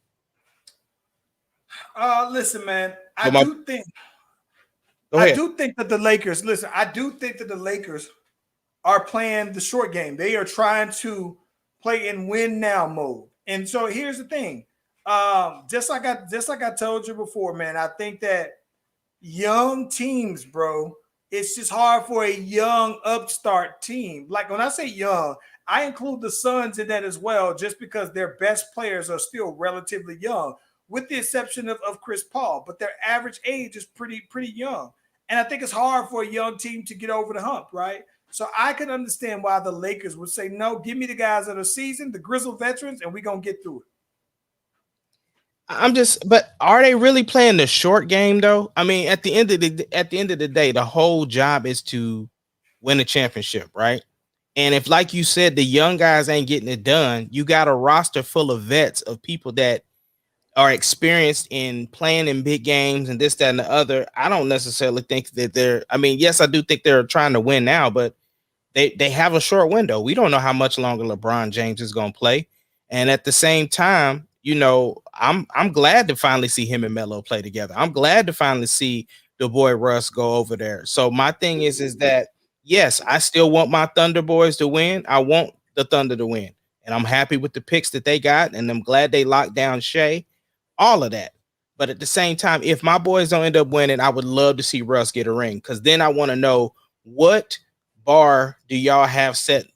[SPEAKER 3] Listen, man, I do think that the Lakers, are playing the short game. They are trying to play in win now mode. And so here's the thing. Just like I told you before, man, I think that young teams, bro, it's just hard for a young upstart team. Like, when I say young, I include the Suns in that as well, just because their best players are still relatively young, with the exception of Chris Paul. But their average age is pretty young. And I think it's hard for a young team to get over the hump, right? So I can understand why the Lakers would say, no, give me the guys that are seasoned, the grizzled veterans, and we're going to get through it.
[SPEAKER 4] But are they really playing the short game though? I mean, at the end of the day, the whole job is to win a championship, right? And if, like you said, the young guys ain't getting it done, you got a roster full of vets of people that are experienced in playing in big games and this, that, and the other. I don't necessarily think that they're. I mean, yes, I do think they're trying to win now, but they have a short window. We don't know how much longer LeBron James is going to play, and at the same time, I'm glad to finally see him and Melo play together. I'm glad to finally see the boy Russ go over there. So my thing is that yes, I still want my Thunder boys to win. I want the Thunder to win, and I'm happy with the picks that they got, and I'm glad they locked down Shea, all of that. But at the same time, if my boys don't end up winning, I would love to see Russ get a ring, because then I want to know what bar do y'all have set,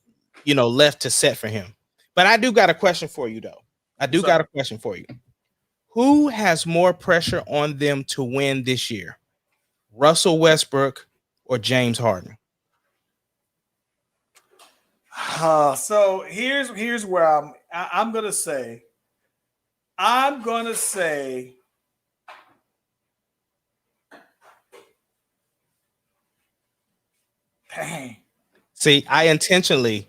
[SPEAKER 4] left to set for him. But I do got a question for you, though. Got a question for you. Who has more pressure on them to win this year? Russell Westbrook or James Harden?
[SPEAKER 3] So here's where I'm gonna say, dang.
[SPEAKER 4] See, I intentionally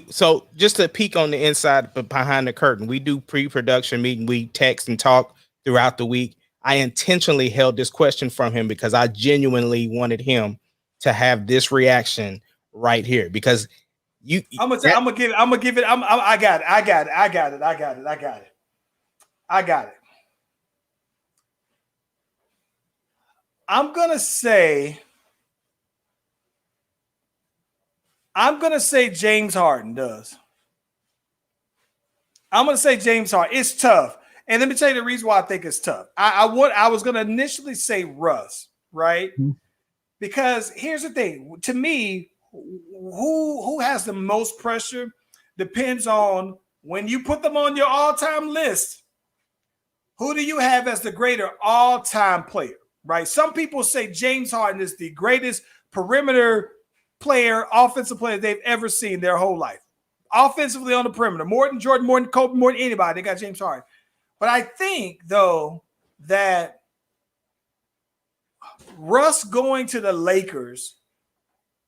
[SPEAKER 4] so just to peek on the inside, but behind the curtain, we do pre-production meeting, we text and talk throughout the week. I intentionally held this question from him because I genuinely wanted him to have this reaction right here, because
[SPEAKER 3] I'm gonna give it. I got it. I'm gonna say James Harden does. I'm gonna say James Harden. It's tough, and let me tell you the reason why I think it's tough. I was gonna initially say Russ, right? Mm-hmm. Because here's the thing. To me, who has the most pressure depends on when you put them on your all-time list. Who do you have as the greater all-time player, right? Some people say James Harden is the greatest perimeter player, offensive player they've ever seen their whole life. Offensively on the perimeter, more than Jordan, more than Kobe, more than anybody. They got James Harden. But I think, though, that Russ going to the Lakers,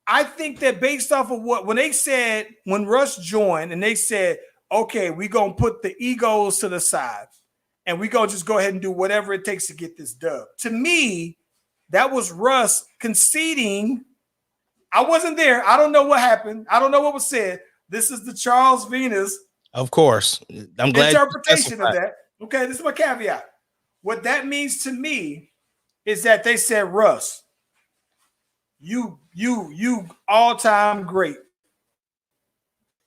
[SPEAKER 3] I think that based off of when Russ joined and they said, okay, we're going to put the egos to the side and we're going to just go ahead and do whatever it takes to get this dub. To me, that was Russ conceding. I wasn't there. I don't know what happened. I don't know what was said. This is the Charles Venus,
[SPEAKER 4] of course, I'm glad
[SPEAKER 3] interpretation of that. Okay, this is my caveat. What that means to me is that they said, Russ, you all-time great.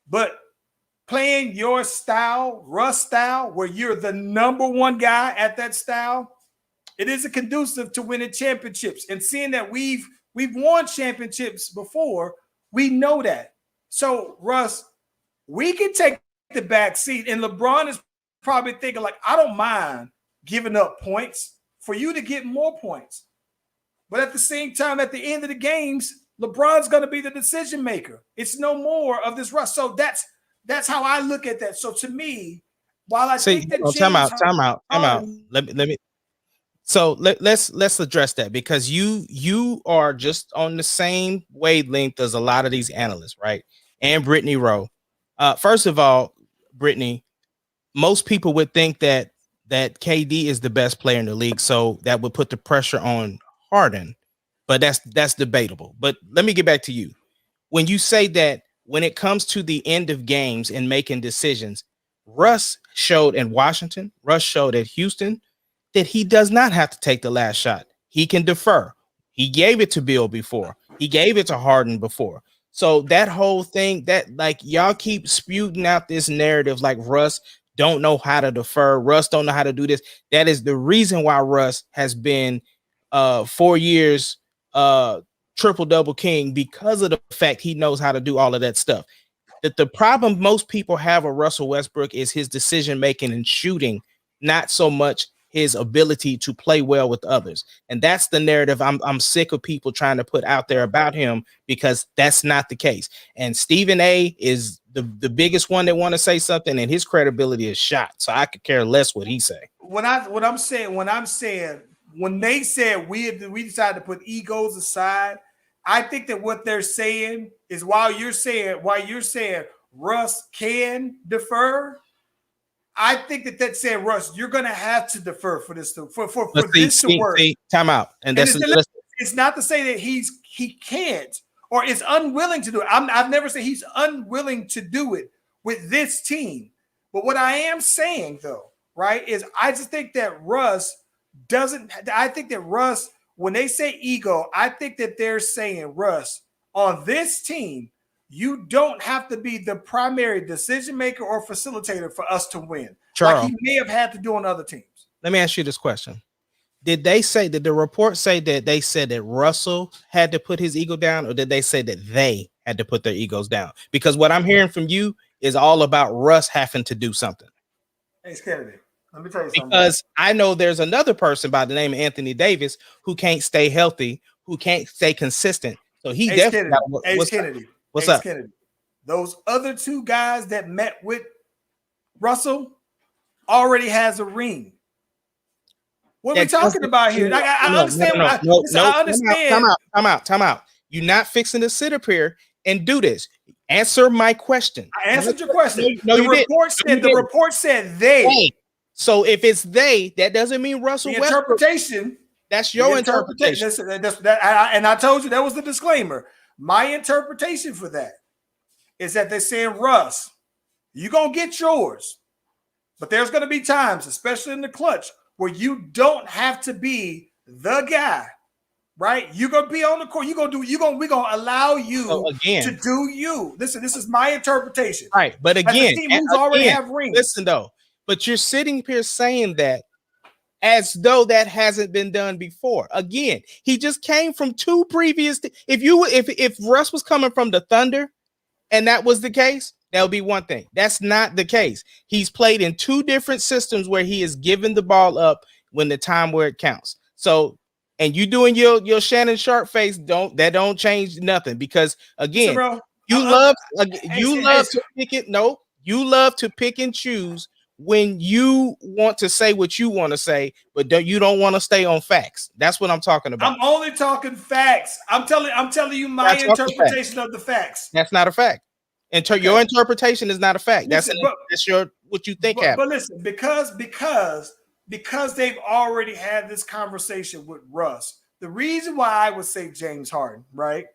[SPEAKER 3] But playing your style, Russ style, where you're the number one guy at that style, it isn't conducive to winning championships. And seeing that we've won championships before, we know that. So, Russ, we can take the back seat. And LeBron is probably thinking, like, I don't mind giving up points for you to get more points. But at the same time, at the end of the games, LeBron's going to be the decision maker. It's no more of this Russ. So that's how I look at that. So to me, while I think that
[SPEAKER 4] time out. Let me. So let's address that, because you are just on the same wavelength as a lot of these analysts, right? And Brittany Rowe. First of all, Brittany, most people would think that KD is the best player in the league, so that would put the pressure on Harden, but that's debatable. But let me get back to you. When you say that when it comes to the end of games and making decisions, Russ showed in Washington, Russ showed at Houston that he does not have to take the last shot. He can defer. He gave it to Bill before. He gave it to Harden before. So that whole thing, that, like, y'all keep spewing out this narrative like Russ don't know how to defer. Russ don't know how to do this. That is the reason why Russ has been 4 years triple-double king, because of the fact he knows how to do all of that stuff. That the problem most people have with Russell Westbrook is his decision-making and shooting, not so much his ability to play well with others. And that's the narrative I'm sick of people trying to put out there about him, because that's not the case. And Stephen A is the biggest one that want to say something, and his credibility is shot. So I could care less what he say.
[SPEAKER 3] When they said we decided to put egos aside, I think that what they're saying is while you're saying Russ can defer, I think that said, Russ, you're going to have to defer for this to work.
[SPEAKER 4] Time out. And
[SPEAKER 3] it's not to say that he can't or is unwilling to do it. I've never said he's unwilling to do it with this team. But what I am saying, though, right, is I just think that Russ, when they say ego, I think that they're saying, Russ, on this team, you don't have to be the primary decision maker or facilitator for us to win.
[SPEAKER 4] Charles,
[SPEAKER 3] like he may have had to do on other teams.
[SPEAKER 4] Let me ask you this question. Did the report say that they said that Russell had to put his ego down, or did they say that they had to put their egos down? Because what I'm hearing from you is all about Russ having to do something.
[SPEAKER 3] Hey, Kennedy, let me tell you something.
[SPEAKER 4] Because I know there's another person by the name of Anthony Davis who can't stay healthy, who can't stay consistent. So he definitely
[SPEAKER 3] Kennedy.
[SPEAKER 4] What's up?
[SPEAKER 3] Kennedy. Those other two guys that met with Russell already has a ring. What are we talking about here? I understand. I understand.
[SPEAKER 4] Time out. You're not fixing to sit up here and do this. Answer my question.
[SPEAKER 3] I answered your question.
[SPEAKER 4] No,
[SPEAKER 3] the report said they.
[SPEAKER 4] So if it's they, that doesn't mean Russell Westbrook.
[SPEAKER 3] Interpretation.
[SPEAKER 4] That's your interpretation.
[SPEAKER 3] And I told you that was the disclaimer. My interpretation for that is that they're saying, Russ, you're going to get yours. But there's going to be times, especially in the clutch, where you don't have to be the guy, right? You're going to be on the court. We're going to allow you to do you. Listen, this is my interpretation.
[SPEAKER 4] Right. But again,
[SPEAKER 3] team who's already have rings.
[SPEAKER 4] Listen, though, but you're sitting here saying that as though that hasn't been done before. Again, he just came from two previous. If Russ was coming from the Thunder and that was the case, that would be one thing. That's not the case. He's played in two different systems where he is given the ball up when the time where it counts. So, and you doing your Shannon Sharp face don't change nothing, because again, you love to pick it. No, you love to pick and choose when you want to say what you want to say, but you don't want to stay on facts. That's what I'm talking about.
[SPEAKER 3] I'm only talking facts. I'm telling you my interpretation of the facts.
[SPEAKER 4] That's not a fact. Your interpretation is not a fact.
[SPEAKER 3] Listen,
[SPEAKER 4] that's what you think happened.
[SPEAKER 3] But listen, because they've already had this conversation with Russ, the reason why I would say James Harden, right,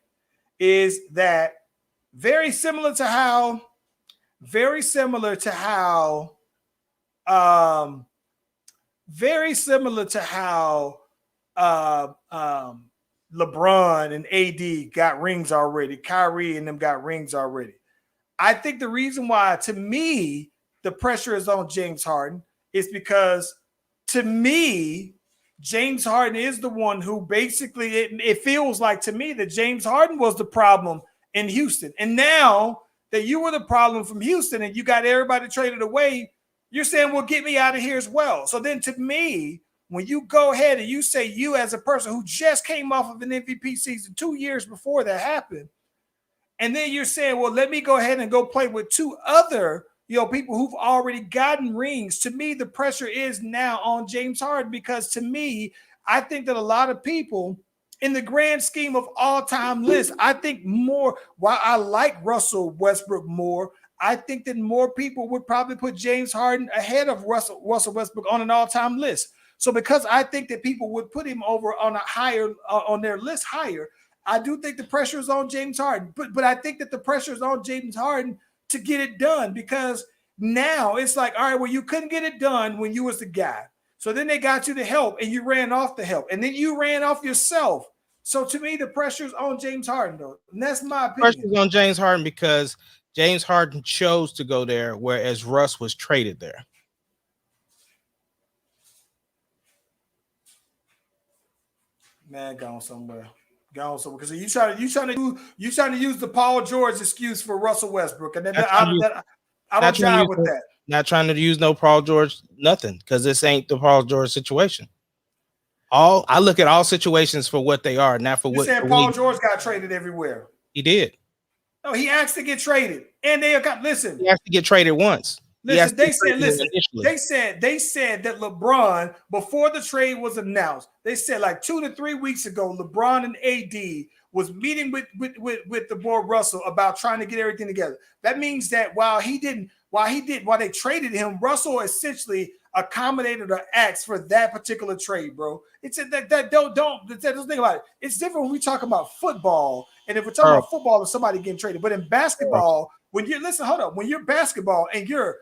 [SPEAKER 3] is that very similar to how LeBron and AD got rings already. Kyrie and them got rings already. I think the reason why, to me, the pressure is on James Harden is because, to me, James Harden is the one who basically, it feels like to me that James Harden was the problem in Houston. And now that you were the problem from Houston and you got everybody traded away, you're saying, well, get me out of here as well. So then to me, when you go ahead and you say you as a person who just came off of an MVP season 2 years before that happened, and then you're saying, well, let me go ahead and go play with two other people who've already gotten rings. To me, the pressure is now on James Harden, because to me, I think that a lot of people in the grand scheme of all-time lists, I think more, while I like Russell Westbrook more, I think that more people would probably put James Harden ahead of Russell Westbrook on an all-time list. So because I think that people would put him over on a higher, on their list higher, I do think the pressure is on James Harden. But I think that the pressure is on James Harden to get it done, because now it's like, all right, well, you couldn't get it done when you was the guy. So then they got you the help and you ran off the help, and then you ran off yourself. So to me, the pressure is on James Harden, though. And that's my opinion.
[SPEAKER 4] The pressure is on James Harden because James Harden chose to go there, whereas Russ was traded there.
[SPEAKER 3] Man, gone somewhere. Because you trying to use the Paul George excuse for Russell Westbrook, and then I don't jive with that.
[SPEAKER 4] Not trying to use no Paul George, nothing, because this ain't the Paul George situation. I look at all situations for what they are, not for
[SPEAKER 3] You
[SPEAKER 4] what.
[SPEAKER 3] said Paul George got traded everywhere.
[SPEAKER 4] He did.
[SPEAKER 3] No, he asked to get traded, and they got listen.
[SPEAKER 4] He has to get traded once.
[SPEAKER 3] Listen, they said that LeBron, before the trade was announced, they said like 2 to 3 weeks ago, LeBron and AD was meeting with the boy Russell about trying to get everything together. That means that while they traded him, Russell essentially accommodated or asked for that particular trade, bro. It's that don't think about it. It's different when we talk about football, and if we're talking about football, if somebody getting traded, but in basketball, when you're basketball and you're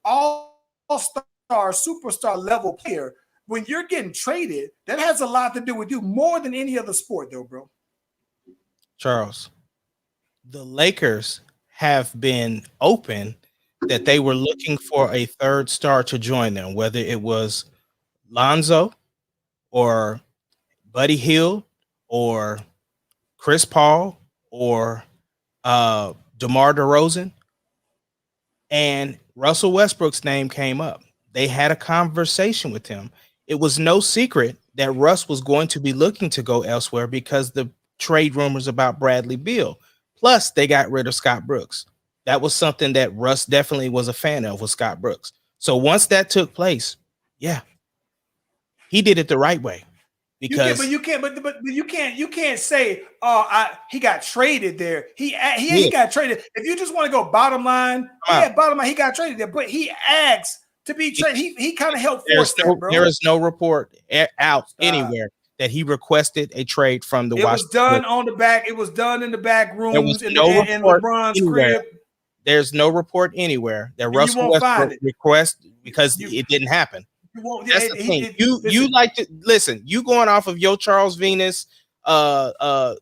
[SPEAKER 3] all-star, superstar level player, when you're getting traded, that has a lot to do with you more than any other sport, though, bro.
[SPEAKER 4] Charles, the Lakers have been open that they were looking for a third star to join them, whether it was Lonzo or Buddy Hield or Chris Paul or DeMarr DeRozan, and Russell Westbrook's name came up. They had a conversation with him. It was no secret that Russ was going to be looking to go elsewhere because the trade rumors about Bradley Beal. Plus, they got rid of Scott Brooks. That was something that Russ definitely was a fan of, was Scott Brooks. So once that took place, yeah, he did it the right way. Because
[SPEAKER 3] you can't say, he got traded there. He got traded. If you just want to go bottom line, he got traded there, but he asked to be traded. He kind of helped force that, bro.
[SPEAKER 4] There is no report out anywhere that he requested a trade from the Washington.
[SPEAKER 3] It was done on the back. It was done in the back rooms in LeBron's crib.
[SPEAKER 4] There's no report anywhere that Russell Westbrook requested because it didn't happen. That's the thing. You like to listen. You going off of your Charles Venus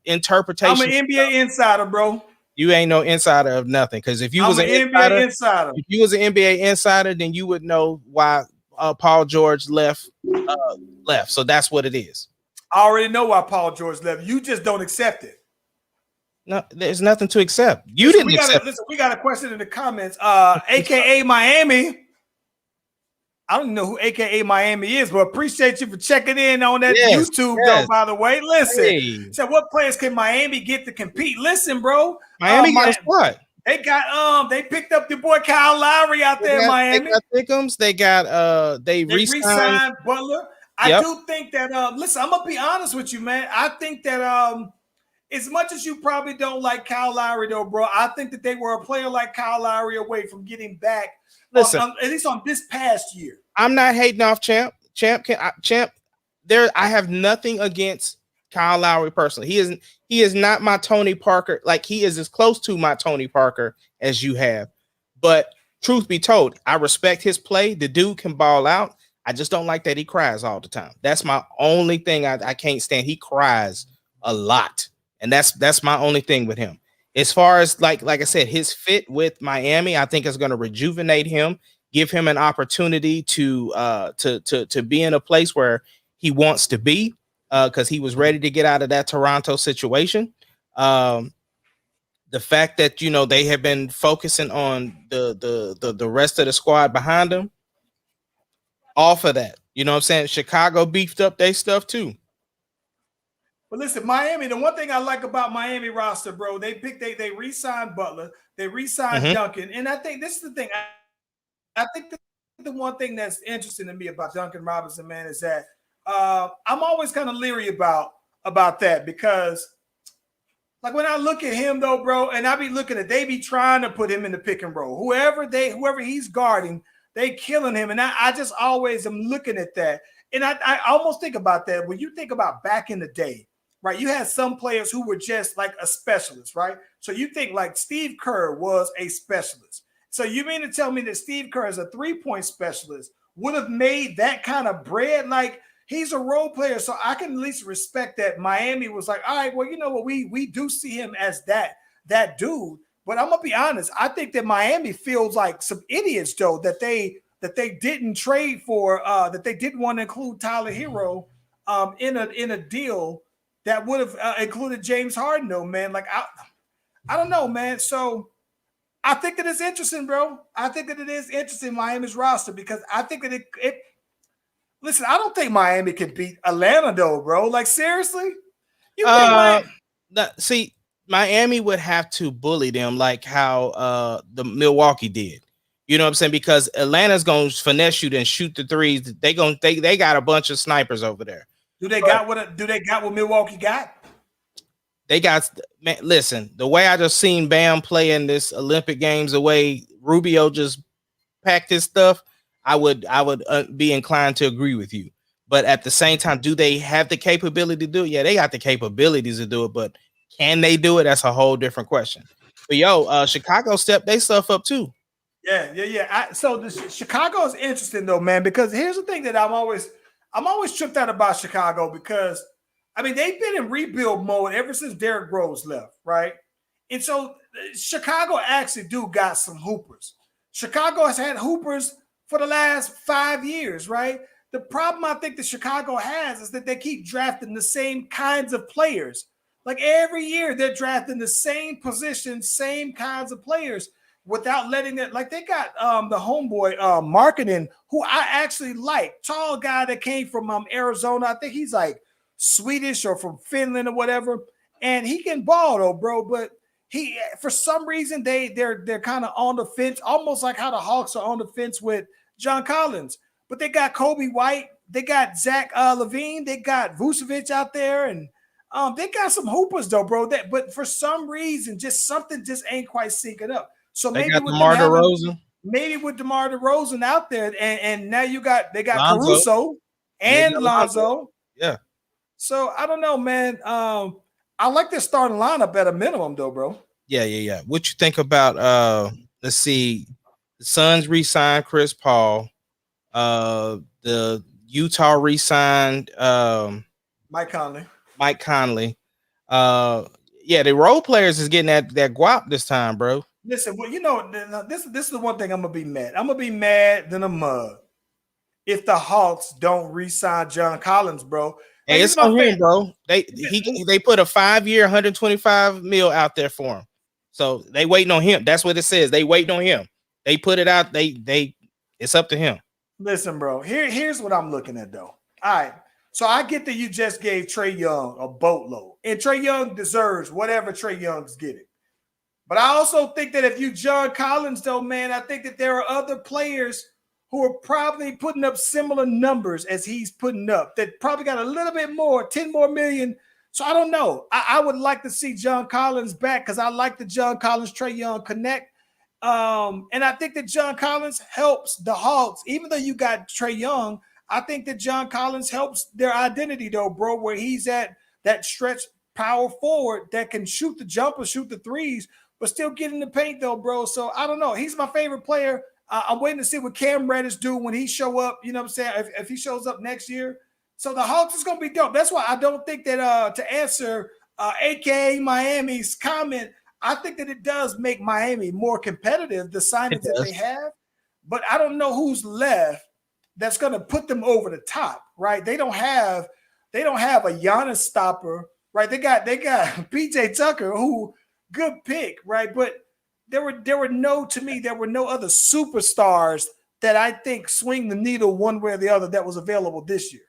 [SPEAKER 4] interpretation.
[SPEAKER 3] I'm an NBA insider, bro.
[SPEAKER 4] You ain't no insider of nothing. Because if you was an NBA insider, if you was an NBA insider, then you would know why Paul George left. So that's what it is.
[SPEAKER 3] I already know why Paul George left. You just don't accept it.
[SPEAKER 4] No, there's nothing to accept. You didn't accept.
[SPEAKER 3] Listen, we got a question in the comments. AKA Miami. I don't know who AKA Miami is, but appreciate you for checking in on that YouTube, though, by the way. Listen, so what players can Miami get to compete? Listen, bro.
[SPEAKER 4] Miami got what?
[SPEAKER 3] They got they picked up your boy Kyle Lowry out there in Miami.
[SPEAKER 4] They got Thickums. They got they re-signed
[SPEAKER 3] Butler. I do think that listen, I'm gonna be honest with you, man. I think that as much as you probably don't like Kyle Lowry, though, bro, I think that they were a player like Kyle Lowry away from getting back. Listen, at least on this past year.
[SPEAKER 4] I'm not hating off Champ. Champ. There, I have nothing against Kyle Lowry personally. He is not my Tony Parker. Like, he is as close to my Tony Parker as you have. But truth be told, I respect his play. The dude can ball out. I just don't like that he cries all the time. That's my only thing I can't stand. He cries a lot, and that's my only thing with him. As far as like I said, his fit with Miami, I think is going to rejuvenate him, give him an opportunity to be in a place where he wants to be, because he was ready to get out of that Toronto situation. The fact that they have been focusing on the rest of the squad behind him, off of that, you know what I'm saying? Chicago beefed up their stuff too.
[SPEAKER 3] But listen, Miami, the one thing I like about Miami roster, bro, they re-signed Butler, they re-signed Duncan. And I think this is the thing. I think the one thing that's interesting to me about Duncan Robinson, man, is that I'm always kind of leery about that, because like when I look at him though, bro, and I be looking at, they be trying to put him in the pick and roll. Whoever he's guarding, they killing him. And I just always am looking at that. And I almost think about that when you think about back in the day, right? You had some players who were just like a specialist, right? So you think like Steve Kerr was a specialist. So you mean to tell me that Steve Kerr as a three-point specialist would have made that kind of bread? Like, he's a role player, so I can at least respect that Miami was like, all right, well, you know what? We do see him as that dude. But I'm gonna be honest, I think that Miami feels like some idiots, though, that they didn't trade for, that they didn't want to include Tyler Hero in a deal that would have included James Harden, though, man. Like, I don't know, man. So I think that it's interesting, bro. I think that it is interesting, Miami's roster, because I think that it listen, I don't think Miami can beat Atlanta though, bro. Like seriously? You think Miami?
[SPEAKER 4] See, Miami would have to bully them like how the Milwaukee did. You know what I'm saying? Because Atlanta's gonna finesse you and shoot the threes. They got a bunch of snipers over there.
[SPEAKER 3] Do they got what Milwaukee got?
[SPEAKER 4] They got, man, listen, the way I just seen Bam play in this Olympic Games, the way Rubio just packed his stuff, I would be inclined to agree with you. But at the same time, do they have the capability to do it? Yeah, they got the capabilities to do it, but can they do it? That's a whole different question. But Chicago stepped their stuff up too.
[SPEAKER 3] Yeah. So the Chicago is interesting though, man, because here's the thing that I'm always tripped out about Chicago, because I mean they've been in rebuild mode ever since Derrick Rose left, right? And so Chicago actually got some hoopers. Chicago has had hoopers for the last 5 years, right? The problem I think that Chicago has is that they keep drafting the same kinds of players. Like every year they're drafting the same position, same kinds of players without letting it. Like they got the homeboy marketing, who I actually like, tall guy that came from Arizona. I think he's like Swedish or from Finland or whatever, and he can ball though, bro. But he, for some reason, they're kind of on the fence, almost like how the Hawks are on the fence with John Collins. But they got Kobe White, they got Zach Levine, they got Vucevic out there, and they got some hoopers though, bro. But for some reason, something ain't quite syncing up. So
[SPEAKER 4] They
[SPEAKER 3] maybe
[SPEAKER 4] got
[SPEAKER 3] with
[SPEAKER 4] DeMarr DeRozan.
[SPEAKER 3] Maybe with DeMarr DeRozan out there, and now they got
[SPEAKER 4] Lonzo.
[SPEAKER 3] Caruso and
[SPEAKER 4] Lonzo.
[SPEAKER 3] Lonzo.
[SPEAKER 4] Yeah.
[SPEAKER 3] So I don't know, man. I like their starting lineup at a minimum, though, bro.
[SPEAKER 4] Yeah. What you think about let's see, the Suns re-signed Chris Paul, the Utah re-signed
[SPEAKER 3] Mike Conley.
[SPEAKER 4] The role players is getting that guap this time, bro.
[SPEAKER 3] Listen, well, this is the one thing I'm gonna be mad. I'm gonna be mad than a mug if the Hawks don't re-sign John Collins, bro.
[SPEAKER 4] Hey, it's on him, bro. They put a 5-year, $125 million out there for him. So they waiting on him. That's what it says. They waiting on him. They put it out. It's up to him.
[SPEAKER 3] Listen, bro. Here's what I'm looking at, though. All right. So I get that you just gave Trae Young a boatload, and Trae Young deserves whatever Trae Young's getting. But I also think that if you John Collins, though, man, I think that there are other players who are probably putting up similar numbers as he's putting up, that probably got a little bit more, 10 more million. So I don't know. I would like to see John Collins back, because I like the John Collins Trae Young connect. And I think that John Collins helps the Hawks, even though you got Trae Young. I think that John Collins helps their identity, though, bro, where he's at that stretch power forward that can shoot the jumper, shoot the threes, but still get in the paint, though, bro. So I don't know. He's my favorite player. I'm waiting to see what Cam Reddish do when he show up. You know what I'm saying? If he shows up next year. So the Hawks is going to be dope. That's why I don't think that to answer AKA Miami's comment, I think that it does make Miami more competitive, the signings that they have. But I don't know who's left that's going to put them over the top, right? They don't have a Giannis stopper, right? They got PJ Tucker, who good pick, right? But there were no other superstars that I think swing the needle one way or the other that was available this year.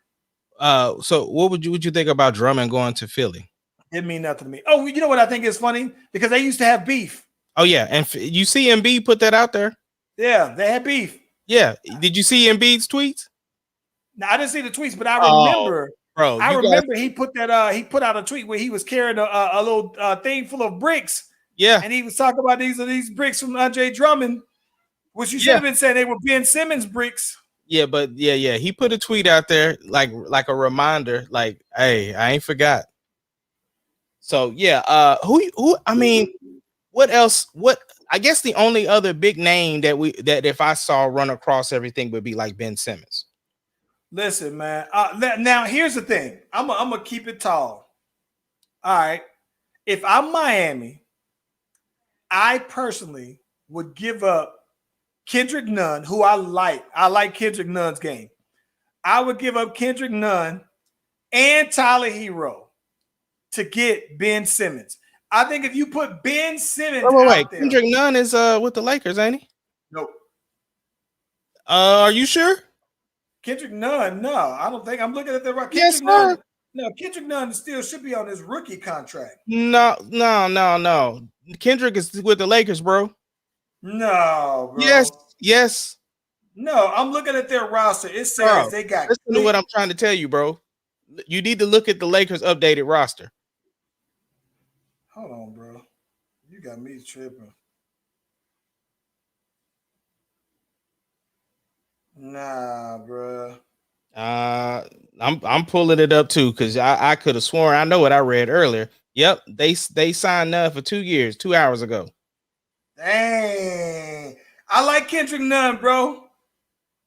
[SPEAKER 4] So what would you think about Drummond going to Philly?
[SPEAKER 3] Didn't mean nothing to me. Oh, you know what I think is funny? Because they used to have beef.
[SPEAKER 4] Oh yeah, and you see Embiid put that out there.
[SPEAKER 3] Yeah, they had beef.
[SPEAKER 4] Yeah, did you see Embiid's tweets?
[SPEAKER 3] No, I didn't see the tweets, but I remember.
[SPEAKER 4] Bro,
[SPEAKER 3] I remember he put out a tweet where he was carrying a little thing full of bricks.
[SPEAKER 4] Yeah,
[SPEAKER 3] and he was talking about these bricks from Andre Drummond, which you should have been saying they were Ben Simmons bricks.
[SPEAKER 4] Yeah, but yeah, he put a tweet out there like a reminder, like, hey, I ain't forgot. So yeah, who? I mean, what else? What? I guess the only other big name that if I saw run across everything would be like Ben Simmons.
[SPEAKER 3] Listen, man. Now here's the thing. I'm gonna keep it tall. All right. If I'm Miami, I personally would give up Kendrick Nunn, who I like. I like Kendrick Nunn's game. I would give up Kendrick Nunn and Tyler Hero to get Ben Simmons. I think if you put Ben Simmons
[SPEAKER 4] Wait.
[SPEAKER 3] out there,
[SPEAKER 4] Kendrick Nunn is with the Lakers, ain't he?
[SPEAKER 3] nope.
[SPEAKER 4] Are you sure?
[SPEAKER 3] Kendrick Nunn, no, I don't think. I'm looking at the right.
[SPEAKER 4] Yes,
[SPEAKER 3] Kendrick Nunn, no, Kendrick Nunn still should be on his rookie contract.
[SPEAKER 4] No. Kendrick is with the Lakers, bro.
[SPEAKER 3] No, bro.
[SPEAKER 4] Yes.
[SPEAKER 3] No, I'm looking at their roster. It says they got.
[SPEAKER 4] Listen to what I'm trying to tell you, bro. You need to look at the Lakers' updated roster.
[SPEAKER 3] Hold on, bro. You got me tripping. Nah, bro.
[SPEAKER 4] I'm pulling it up too because I could have sworn I know what I read earlier. Yep, they signed Nunn for 2 years, 2 hours ago.
[SPEAKER 3] Dang, I like Kendrick Nunn, bro.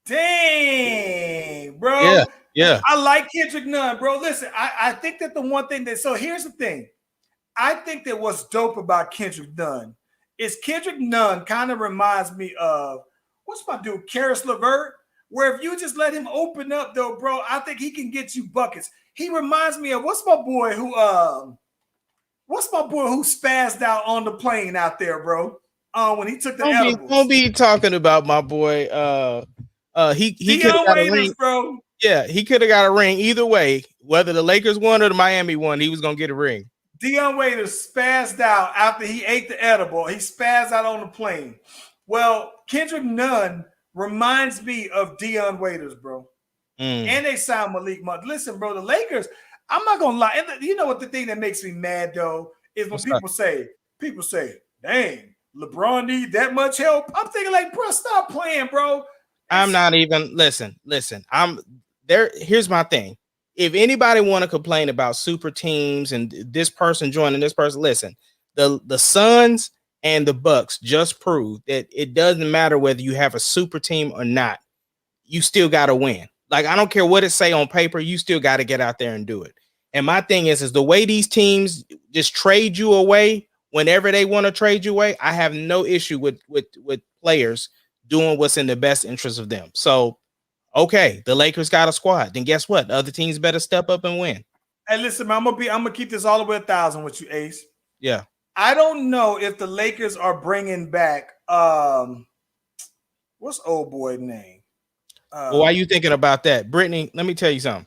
[SPEAKER 3] Dang, bro.
[SPEAKER 4] Yeah.
[SPEAKER 3] I like Kendrick Nunn, bro. Listen, I think that the one thing that so here's the thing. I think that what's dope about Kendrick Nunn is Kendrick Nunn kind of reminds me of what's my dude, Karis LeVert, where if you just let him open up, though, bro, I think he can get you buckets. He reminds me of what's my boy who spazzed out on the plane out there, bro? When he took the edibles.
[SPEAKER 4] Don't be talking about my boy. He could have got a ring,
[SPEAKER 3] bro.
[SPEAKER 4] Yeah, he could have got a ring either way. Whether the Lakers won or the Miami won, he was gonna get a ring.
[SPEAKER 3] Dion Waiters spazzed out after he ate the edible. He spazzed out on the plane. Well, Kendrick Nunn reminds me of Dion Waiters, bro. And they signed Malik Monk. Listen, bro, the Lakers, I'm not going to lie. And you know what the thing that makes me mad, though, is when people say, dang, LeBron need that much help. I'm thinking like, bro, stop playing, bro.
[SPEAKER 4] I'm not even, listen, I'm there. Here's my thing. If anybody want to complain about super teams and this person joining this person, listen, the Suns and the Bucks just proved that it doesn't matter whether you have a super team or not. You still got to win. Like, I don't care what it say on paper. You still got to get out there and do it. And my thing is the way these teams just trade you away whenever they want to trade you away. I have no issue with players doing what's in the best interest of them. So, okay, the Lakers got a squad. Then guess what? The other teams better step up and win.
[SPEAKER 3] Hey, listen, man, I'm gonna keep this all the way 1,000 with you, Ace.
[SPEAKER 4] Yeah.
[SPEAKER 3] I don't know if the Lakers are bringing back what's old boy name?
[SPEAKER 4] Why are you thinking about that? Brittany, let me tell you something.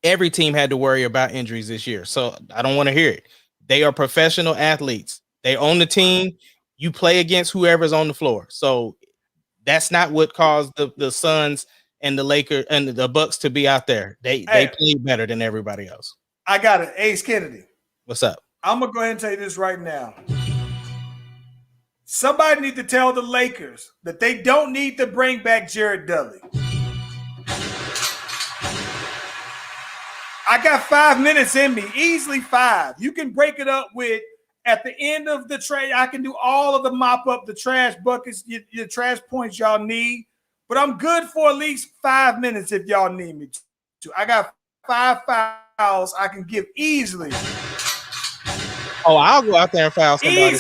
[SPEAKER 4] Every team had to worry about injuries this year, so I don't want to hear it. They are professional athletes. They own the team. You play against whoever's on the floor. So that's not what caused the Suns and the Lakers and the Bucks to be out there. They play better than everybody else.
[SPEAKER 3] I got it. Ace Kennedy.
[SPEAKER 4] What's up?
[SPEAKER 3] I'm going to go ahead and tell you this right now. Somebody need to tell the Lakers that they don't need to bring back Jared Dudley. I got 5 minutes in me, easily 5. You can break it up with at the end of the trade. I can do all of the mop up, the trash buckets, your trash points y'all need. But I'm good for at least 5 minutes if y'all need me to. I got 5 fouls I can give easily.
[SPEAKER 4] Oh, I'll go out there and foul somebody.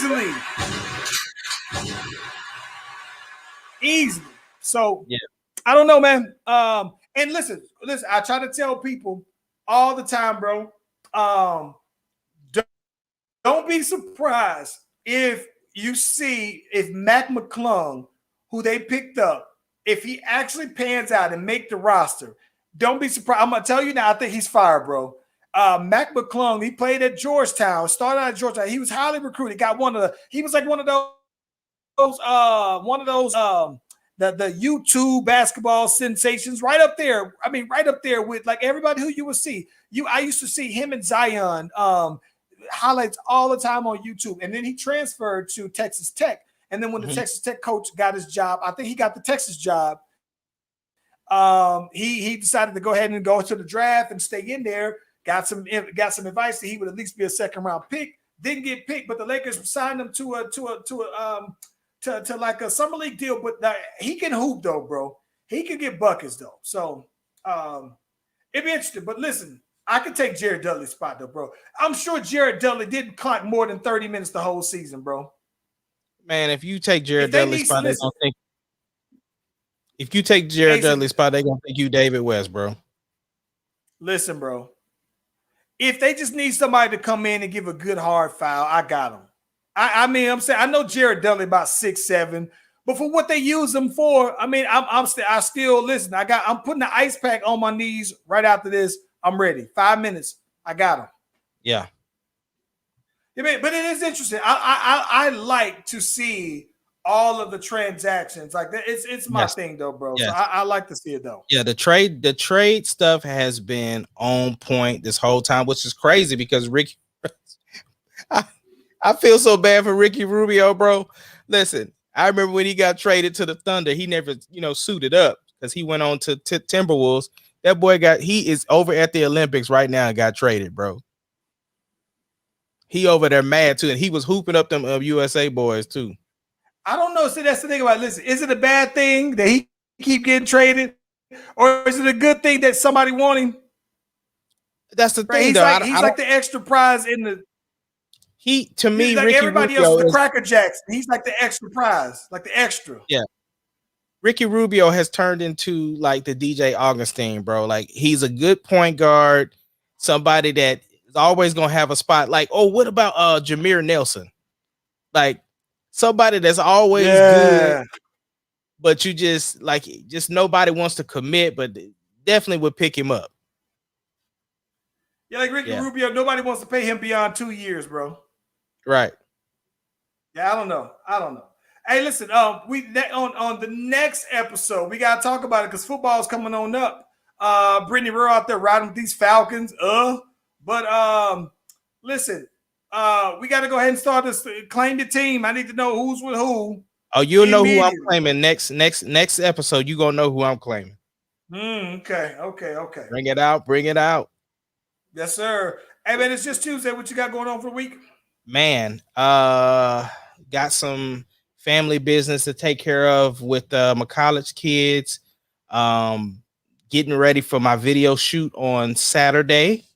[SPEAKER 4] Easily. So yeah.
[SPEAKER 3] I don't know, man. And listen, I try to tell people all the time, bro. Don't be surprised if you see if Mac McClung, who they picked up, if he actually pans out and make the roster. Don't be surprised. I'm gonna tell you now. I think he's fired, bro. Mac McClung, he played at Georgetown. Started out at Georgetown. He was highly recruited. Got he was like one of those the YouTube basketball sensations right up there. I mean, right up there with like everybody who you would see. I used to see him and Zion highlights all the time on YouTube. And then he transferred to Texas Tech. And then when the Texas Tech coach got his job, I think he got the Texas job. He decided to go ahead and go to the draft and stay in there. Got some advice that he would at least be a second round pick. Didn't get picked, but the Lakers signed him to like a summer league deal. But he can hoop though, bro. He can get buckets though. So it'd be interesting. But listen, I could take Jared Dudley's spot though, bro. I'm sure Jared Dudley didn't clock more than 30 minutes the whole season, bro.
[SPEAKER 4] Man, if you take Jared Dudley's spot, they're gonna think. If you take Jared Dudley's spot, they're gonna think you David West, bro.
[SPEAKER 3] Listen, bro. if they just need somebody to come in and give a good hard foul, I got them. I mean, I'm saying I know Jared Dudley about 6'7", but for what they use him for, I mean, I still listen. I'm putting the ice pack on my knees right after this. I'm ready. 5 minutes. I got him.
[SPEAKER 4] Yeah.
[SPEAKER 3] But it is interesting. I like to see all of the transactions like that. It's my thing though, bro. Yes. So I like to see it though.
[SPEAKER 4] Yeah, the trade stuff has been on point this whole time, which is crazy because Ricky. I feel so bad for Ricky Rubio, bro. Listen, I remember when he got traded to the Thunder, he never, suited up because he went on to Timberwolves. That boy he is over at the Olympics right now and got traded, bro. He over there mad too, and he was hooping up them USA boys too.
[SPEAKER 3] I don't know. See, that's the thing about it. Listen, is it a bad thing that he keep getting traded, or is it a good thing that somebody want him?
[SPEAKER 4] That's the thing,
[SPEAKER 3] he's
[SPEAKER 4] though.
[SPEAKER 3] He's like the extra prize in the.
[SPEAKER 4] To me,
[SPEAKER 3] he's like
[SPEAKER 4] Ricky
[SPEAKER 3] everybody
[SPEAKER 4] Rubio
[SPEAKER 3] else is the Cracker Jacks. He's like the extra prize, like the extra.
[SPEAKER 4] Yeah. Ricky Rubio has turned into like the DJ Augustine, bro. Like he's a good point guard, somebody that is always gonna have a spot. Like, oh, what about Jameer Nelson? Like somebody that's always good, but you just nobody wants to commit, but definitely would pick him up.
[SPEAKER 3] Yeah, like Ricky Rubio, nobody wants to pay him beyond 2 years, bro.
[SPEAKER 4] Right.
[SPEAKER 3] Yeah, I don't know. Hey, listen, we on the next episode, we gotta talk about it because football's coming on up. Brittany Rowe out there riding with these Falcons. But listen, we gotta go ahead and start this claim the team. I need to know who's with who.
[SPEAKER 4] Oh, you'll know who I'm claiming next episode. You gonna know who I'm claiming.
[SPEAKER 3] Okay.
[SPEAKER 4] Bring it out.
[SPEAKER 3] Yes, sir. Hey man, it's just Tuesday. What you got going on for the week?
[SPEAKER 4] Man, got some family business to take care of with my college kids. Getting ready for my video shoot on Saturday.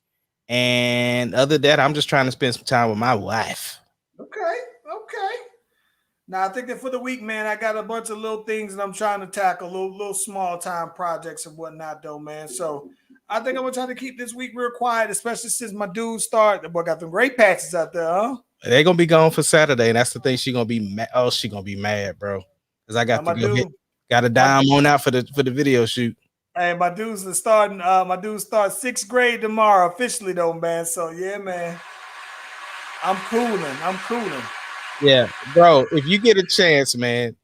[SPEAKER 4] And other than that, I'm just trying to spend some time with my wife.
[SPEAKER 3] Okay. Now, I think that for the week, man, I got a bunch of little things that I'm trying to tackle, little small time projects and whatnot, though, man. So I think I'm going to try to keep this week real quiet, especially since my dudes start. The boy got them great patches out there, huh?
[SPEAKER 4] They're going to be gone for Saturday, and that's the thing. She's going to be mad. Oh, she's going to be mad, bro. Because I got to dime on out for the video shoot.
[SPEAKER 3] Hey, my dudes are starting. My dudes start 6th grade tomorrow officially, though, man. So, yeah, man. I'm cooling.
[SPEAKER 4] Yeah, bro, if you get a chance, man,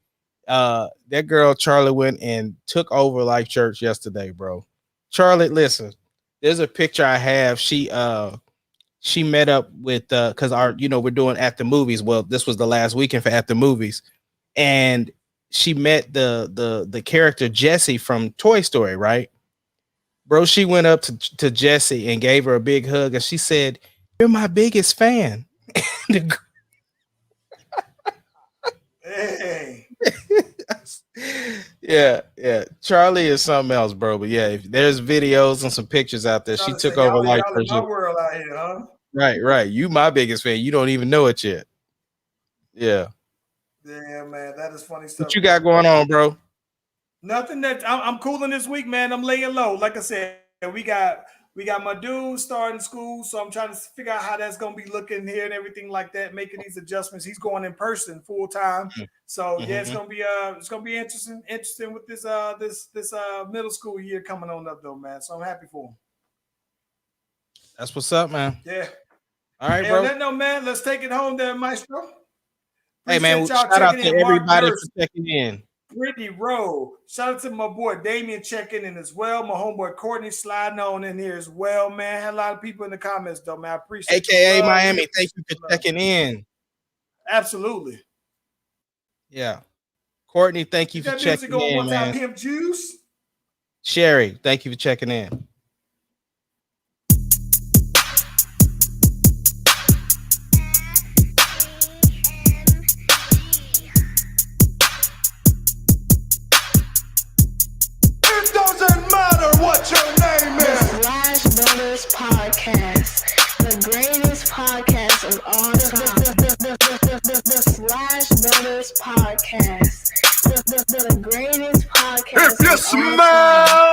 [SPEAKER 4] that girl Charlie went and took over Life Church yesterday, bro. Charlie, listen, there's a picture I have. She met up with because we're doing At the Movies. Well, this was the last weekend for At the Movies, and she met the character Jessie from Toy Story, right? Bro, she went up to Jessie and gave her a big hug, and she said, "You're my biggest fan."
[SPEAKER 3] Hey.
[SPEAKER 4] Yeah. Charlie is something else, bro. But yeah, if there's videos and some pictures out there, she took over Life Church.
[SPEAKER 3] My world out here, huh?
[SPEAKER 4] Right. You my biggest fan. You don't even know it yet. Yeah.
[SPEAKER 3] Yeah, man, that is funny stuff.
[SPEAKER 4] What you got going on, bro?
[SPEAKER 3] Nothing. I'm cooling this week, man. I'm laying low. Like I said, we got my dude starting school, so I'm trying to figure out how that's gonna be looking here and everything like that, making these adjustments. He's going in person full time, so yeah, it's gonna be interesting with this middle school year coming on up though, man. So I'm happy for him.
[SPEAKER 4] That's what's up, man.
[SPEAKER 3] Yeah.
[SPEAKER 4] All right, bro.
[SPEAKER 3] On that note, man, let's take it home there, Maestro.
[SPEAKER 4] Hey, man, shout out to everybody for checking in.
[SPEAKER 3] Brittany Rowe. Shout out to my boy Damien checking in as well. My homeboy Courtney sliding on in here as well, man. Had a lot of people in the comments, though, man. I appreciate it.
[SPEAKER 4] AKA Miami, thank you for checking in.
[SPEAKER 3] Absolutely.
[SPEAKER 4] Yeah. Courtney, thank you for checking in, man.
[SPEAKER 3] Pimp Juice.
[SPEAKER 4] Sherry, thank you for checking in.
[SPEAKER 5] Podcast, the greatest podcast of all time. The Slash Brothers Podcast, the greatest podcast.
[SPEAKER 2] If you smell